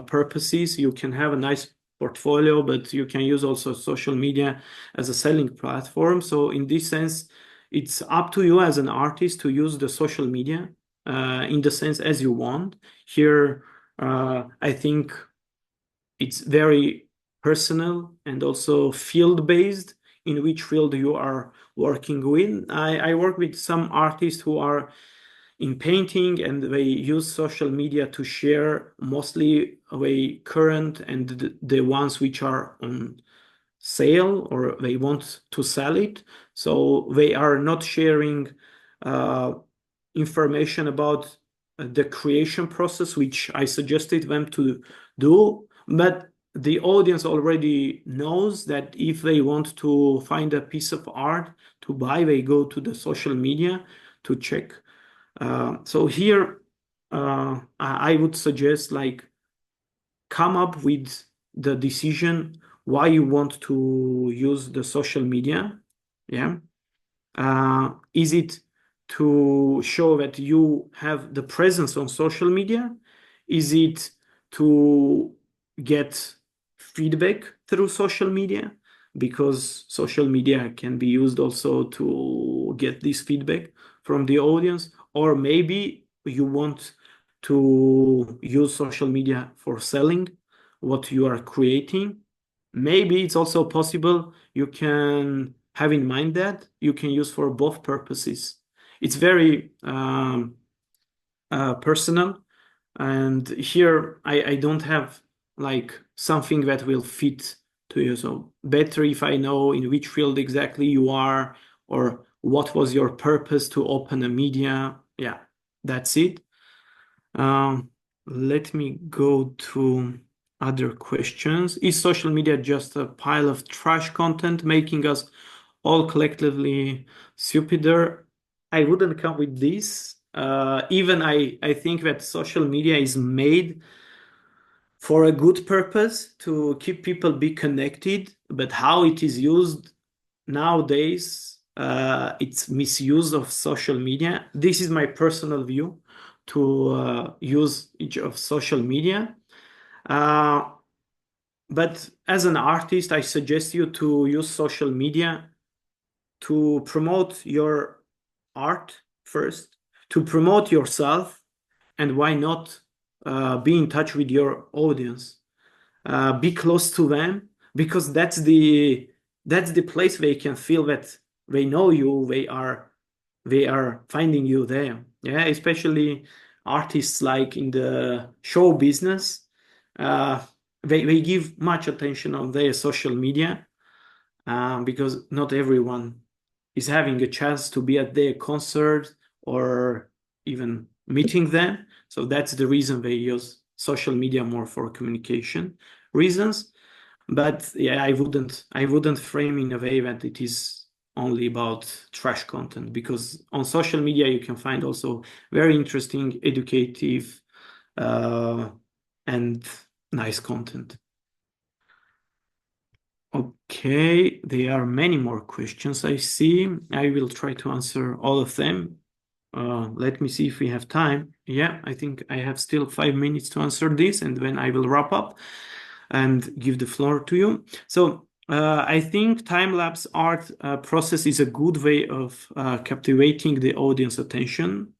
purposes. You can have a nice portfolio, but you can use also social media as a selling platform. So in this sense, it's up to you as an artist to use the social media in the sense as you want. Here, I think it's very personal and also field-based in which field you are working with. I work with some artists who are in painting, and they use social media to share mostly away current and the ones which are on sale or they want to sell it. So they are not sharing information about the creation process, which I suggested them to do. But the audience already knows that if they want to find a piece of art to buy, they go to the social media to check. So here, I would suggest like come up with the decision why you want to use the social media. Yeah. Is it to show that you have the presence on social media? Is it to get feedback through social media? Because social media can be used also to get this feedback from the audience. Or maybe you want to use social media for selling what you are creating. Maybe it's also possible you can have in mind that you can use for both purposes. It's very personal, and here I don't have like something that will fit to you. So better if I know in which field exactly you are or what was your purpose to open a media. Yeah, that's it. Let me go to other questions. Is social media just a pile of trash content making us all collectively stupider? I wouldn't come with this. Even I think that social media is made for a good purpose to keep people be connected, but how it is used nowadays, it's misuse of social media. This is my personal view to use each of social media. But as an artist, I suggest you to use social media to promote your art first, to promote yourself, and why not be in touch with your audience, be close to them, because that's the place they can feel that they know you, they are finding you there. Yeah, especially artists like in the show business, they give much attention on their social media because not everyone is having a chance to be at their concert or even meeting them. So that's the reason they use social media more for communication reasons. But yeah, I wouldn't frame in a way that it is only about trash content, because on social media you can find also very interesting, educative, and nice content. Okay, there are many more questions I see. I will try to answer all of them. Let me see if we have time. Yeah, I think I have still 5 minutes to answer this, and then I will wrap up and give the floor to you. So I think time-lapse art process is a good way of captivating the audience attention.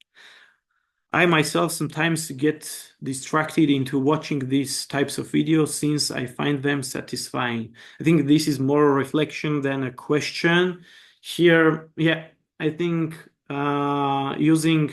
I myself sometimes get distracted into watching these types of videos since I find them satisfying. I think this is more a reflection than a question. Here, yeah, I think using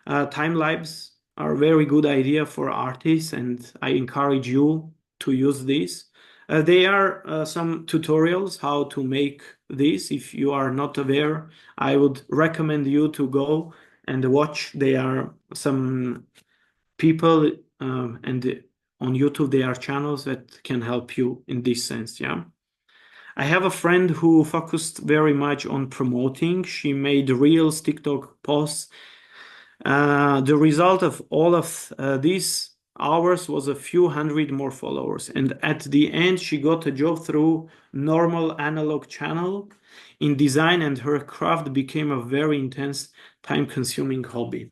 time-lapse are a very good idea for artists, and I encourage you to use this. There are some tutorials how to make this. If you are not aware, I would recommend you to go and watch. There are some people and on YouTube there are channels that can help you in this sense. Yeah. I have a friend who focused very much on promoting. She made reels, TikTok posts. The result of all of these hours was a few hundred more followers. And at the end, she got a job through normal analog channel in design, and her craft became a very intense, time-consuming hobby.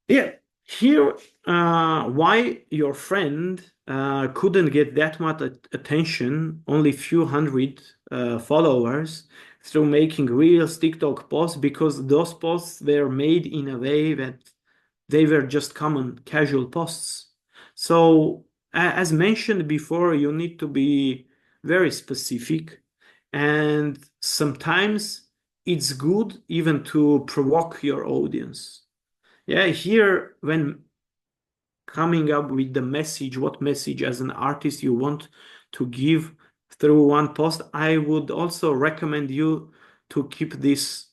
Yeah, here, why your friend couldn't get that much attention, only few hundred followers, through making reels, TikTok posts, because those posts were made in a way that they were just common, casual posts. So, as mentioned before, you need to be very specific, and sometimes it's good even to provoke your audience. Yeah, here when coming up with the message, what message as an artist you want to give through one post, I would also recommend you to keep this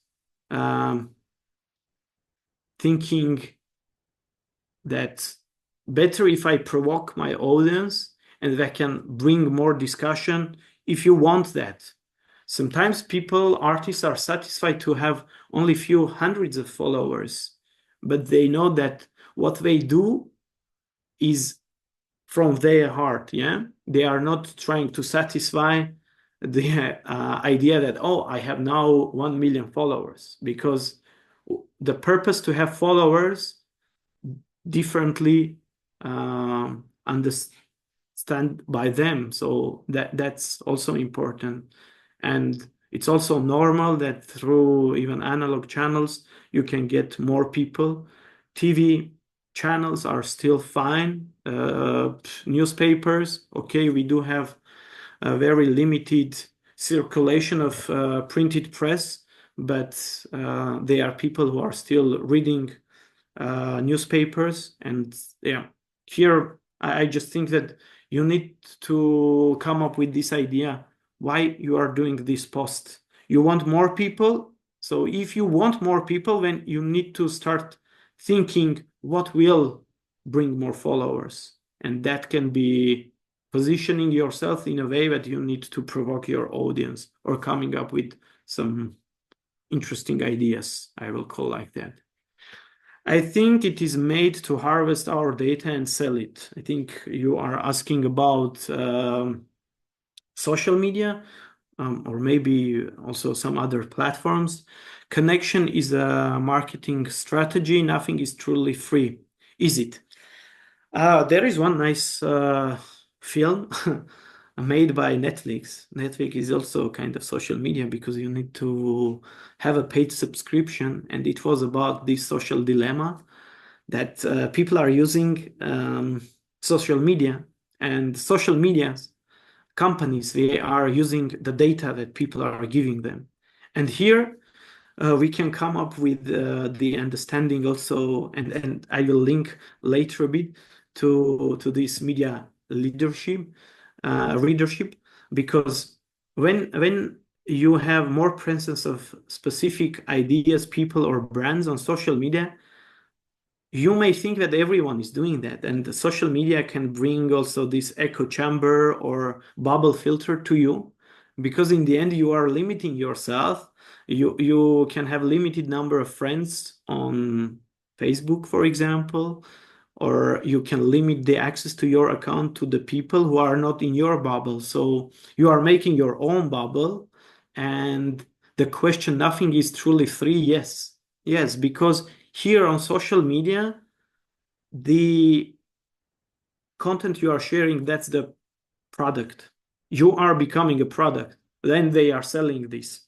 thinking that better if I provoke my audience and that can bring more discussion if you want that. Sometimes artists are satisfied to have only few hundreds of followers, but they know that what they do is from their heart. Yeah, they are not trying to satisfy the idea that, oh, I have now 1 million followers, because the purpose to have followers differently understand by them. So that's also important. And it's also normal that through even analog channels, you can get more people. TV channels are still fine. Newspapers, okay, we do have a very limited circulation of printed press, but there are people who are still reading newspapers. And yeah, here I just think that you need to come up with this idea why you are doing this post. You want more people. So if you want more people, then you need to start thinking what will bring more followers. And that can be positioning yourself in a way that you need to provoke your audience, or coming up with some interesting ideas, I will call like that. I think it is made to harvest our data and sell it. I think you are asking about social media, or maybe also some other platforms. Connection is a marketing strategy. Nothing is truly free. Is it? There is one nice film made by Netflix. Netflix is also kind of social media, because you need to have a paid subscription, and it was about this social dilemma that people are using social media, and social media companies, they are using the data that people are giving them. And here we can come up with the understanding also, and I will link later a bit to this media readership, because when you have more presence of specific ideas, people, or brands on social media, you may think that everyone is doing that, and the social media can bring also this echo chamber or bubble filter to you, because in the end you are limiting yourself. You can have limited number of friends on Facebook, for example, or you can limit the access to your account to the people who are not in your bubble. So you are making your own bubble, and the question, nothing is truly free. Yes, because here on social media, the content you are sharing, that's the product. You are becoming a product. Then they are selling this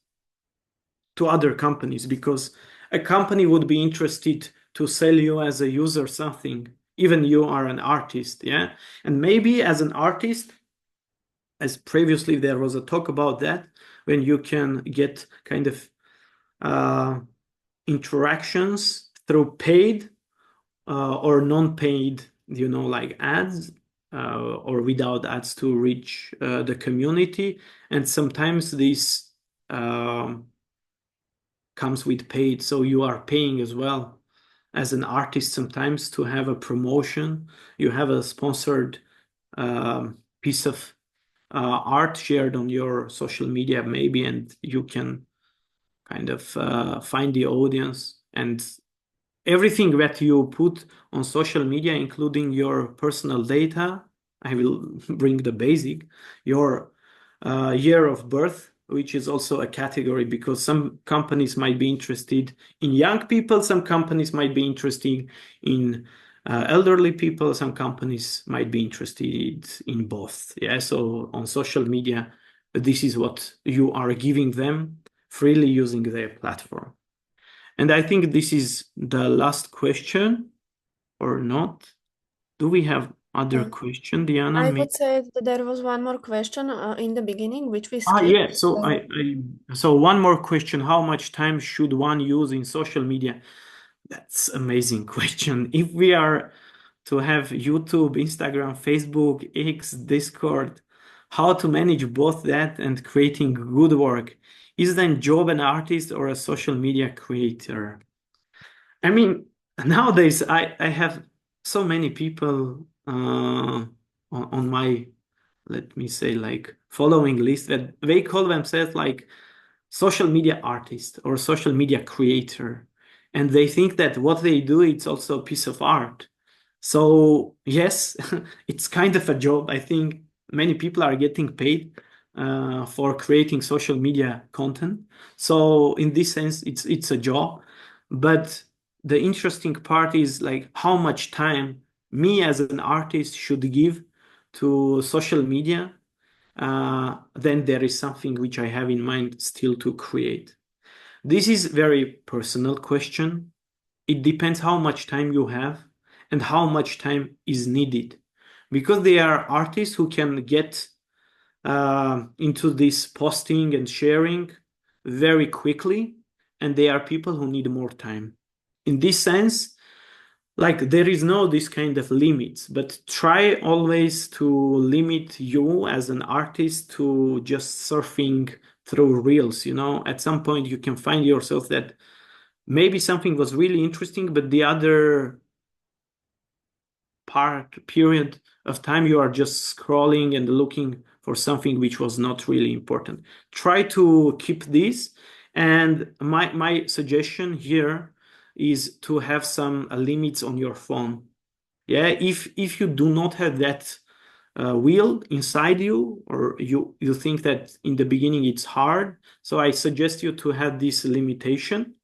to other companies, because a company would be interested to sell you as a user something, even you are an artist. Yeah. And maybe as an artist, as previously there was a talk about that, when you can get kind of interactions through paid or non-paid, like ads, or without ads, to reach the community. And sometimes these comes with paid, so you are paying as well as an artist sometimes to have a promotion. You have a sponsored piece of art shared on your social media maybe, and you can kind of find the audience, and everything that you put on social media, including your personal data. I will bring the basic, your year of birth, which is also a category, because some companies might be interested in young people, some companies might be interested in elderly people, some companies might be interested in both. Yeah, so on social media, this is what you are giving them freely using their platform. And I think this is the last question, or not? Do we have other question, Diana? I would say that there was one more question in the beginning, which we skipped. Yeah. So one more question: how much time should one use in social media? That's amazing question. If we are to have YouTube, Instagram, Facebook, X, Discord, how to manage both that and creating good work? Is then job an artist or a social media creator? I mean, nowadays I have so many people on my, let me say, like following list that they call themselves like social media artist or social media creator, and they think that what they do it's also a piece of art. So yes, it's kind of a job. I think many people are getting paid for creating social media content. So in this sense, it's a job. But the interesting part is like how much time me as an artist should give to social media. Then there is something which I have in mind still to create. This is very personal question. It depends how much time you have and how much time is needed, because there are artists who can get into this posting and sharing very quickly, and there are people who need more time. In this sense, like there is no this kind of limits, but try always to limit you as an artist to just surfing through reels. At some point you can find yourself that maybe something was really interesting, but the other period of time you are just scrolling and looking for something which was not really important. Try to keep this, and my suggestion here is to have some limits on your phone. Yeah, if you do not have that wheel inside you, or you think that in the beginning it's hard, so I suggest you to have this limitation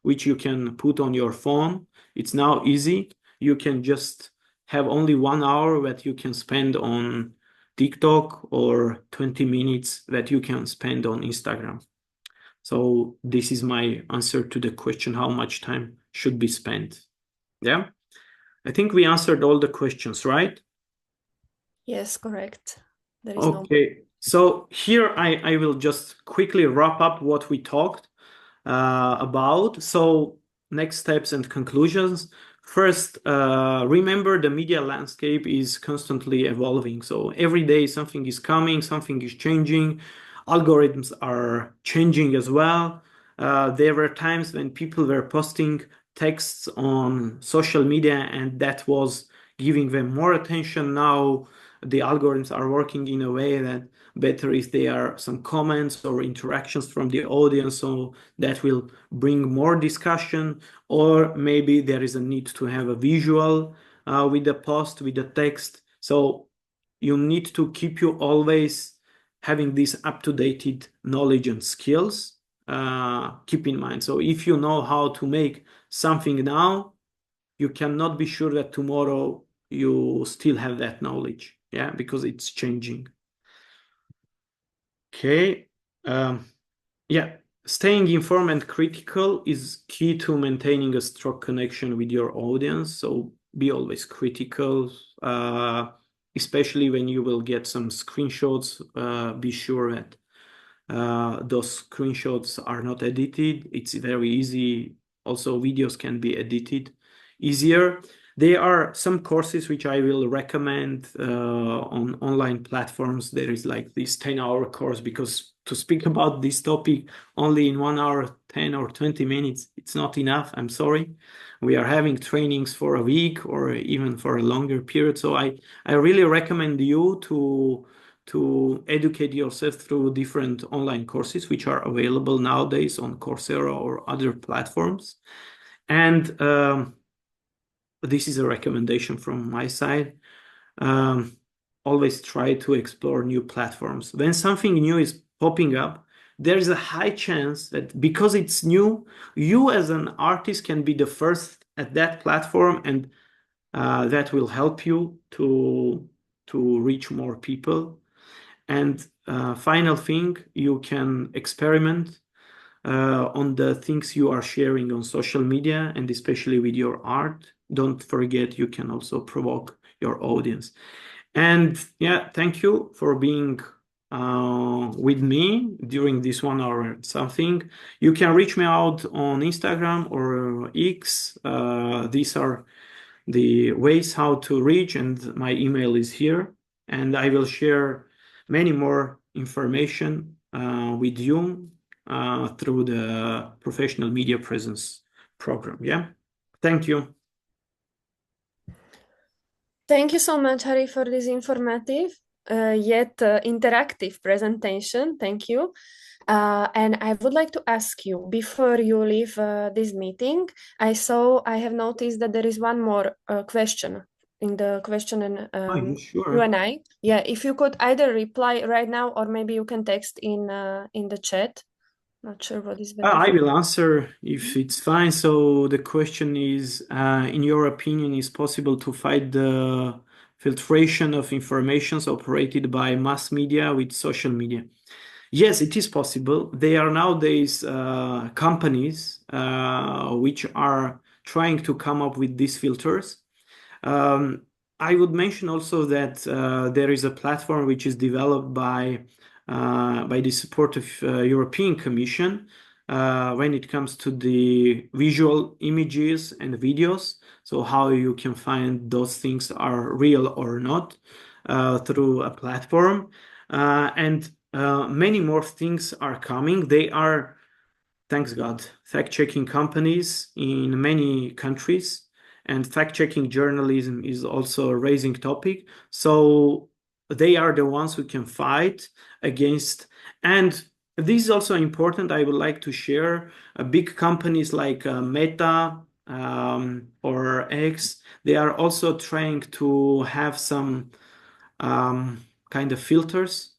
which you can put on your phone. It's now easy. You can just have only 1 hour that you can spend on TikTok or 20 minutes that you can spend on Instagram. So this is my answer to the question, how much time should be spent. Yeah, I think we answered all the questions, right? Yes, correct. There is Okay, so here I will just quickly wrap up what we talked about. So next steps and conclusions. First, remember the media landscape is constantly evolving. So every day something is coming, something is changing. Algorithms are changing as well. There were times when people were posting texts on social media and that was giving them more attention. Now the algorithms are working in a way that better if there are some comments or interactions from the audience, so that will bring more discussion, or maybe there is a need to have a visual with the post, with the text. So you need to keep you always having this up-to-date knowledge and skills. Keep in mind, so if you know how to make something now, you cannot be sure that tomorrow you still have that knowledge. Yeah, because it's changing. Okay. Yeah, staying informed and critical is key to maintaining a strong connection with your audience. So be always critical, especially when you will get some screenshots. Be sure that those screenshots are not edited. It's very easy. Also, videos can be edited easier. There are some courses which I will recommend on online platforms. There is like this 10-hour course, because to speak about this topic only in 1 hour, 10 or 20 minutes, it's not enough. I'm sorry. We are having trainings for a week or even for a longer period. So I really recommend you to educate yourself through different online courses which are available nowadays on Coursera or other platforms. And this is a recommendation from my side. Always try to explore new platforms. When something new is popping up, there is a high chance that because it's new, you as an artist can be the first at that platform, and that will help you to reach more people. And final thing, you can experiment on the things you are sharing on social media, and especially with your art. Don't forget, you can also provoke your audience. And yeah, thank you for being with me during this 1 hour and something. You can reach me out on Instagram or X. These are the ways how to reach, and my email is here. And I will share many more information with you through the Professional Media Presence program. Yeah. Thank you. Thank you so much, Harry, for this informative yet interactive presentation. Thank you. And I would like to ask you, before you leave this meeting, I have noticed that there is one more question in the question and Sure. Q&A. Yeah, if you could either reply right now, or maybe you can text in the chat. Not sure what is better. I will answer if it's fine. So the question is, in your opinion, is possible to fight the filtration of informations operated by mass media with social media? Yes, it is possible. There are nowadays companies which are trying to come up with these filters. I would mention also that there is a platform which is developed by the support of European Commission when it comes to the visual images and videos. So how you can find those things are real or not through a platform. And many more things are coming. They are, thanks God, fact-checking companies in many countries. And fact-checking journalism is also a rising topic. So they are the ones who can fight against. And this is also important. I would like to share big companies like Meta or X. They are also trying to have some kind of filters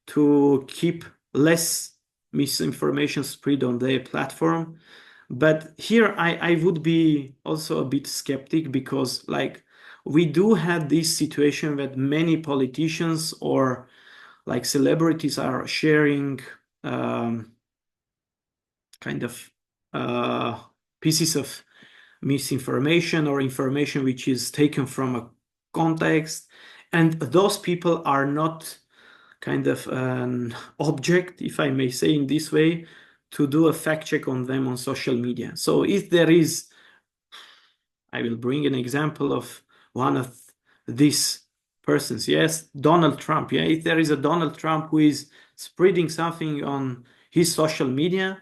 to keep less misinformation spread on their platform. But here I would be also a bit skeptic, because like we do have this situation that many politicians or like celebrities are sharing kind of pieces of misinformation or information which is taken from a context, and those people are not kind of an object, if I may say in this way, to do a fact check on them on social media. So if there is, I will bring an example of one of these persons. Yes, Donald Trump. Yeah, if there is a Donald Trump who is spreading something on his social media,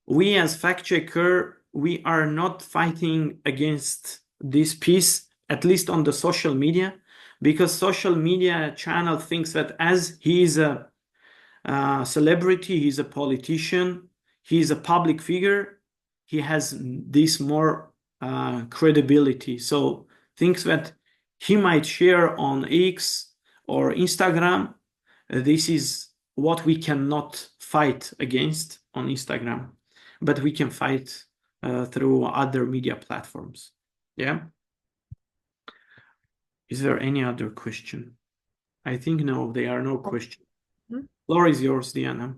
we as fact checker, we are not fighting against this piece, at least on the social media, because social media channel thinks that as he is a celebrity, he's a politician, he's a public figure, he has this more credibility. So things that he might share on X or Instagram, this is what we cannot fight against on Instagram, but we can fight through other media platforms. Yeah. Is there any other question? I think no, there are no questions. Floor is yours, Diana.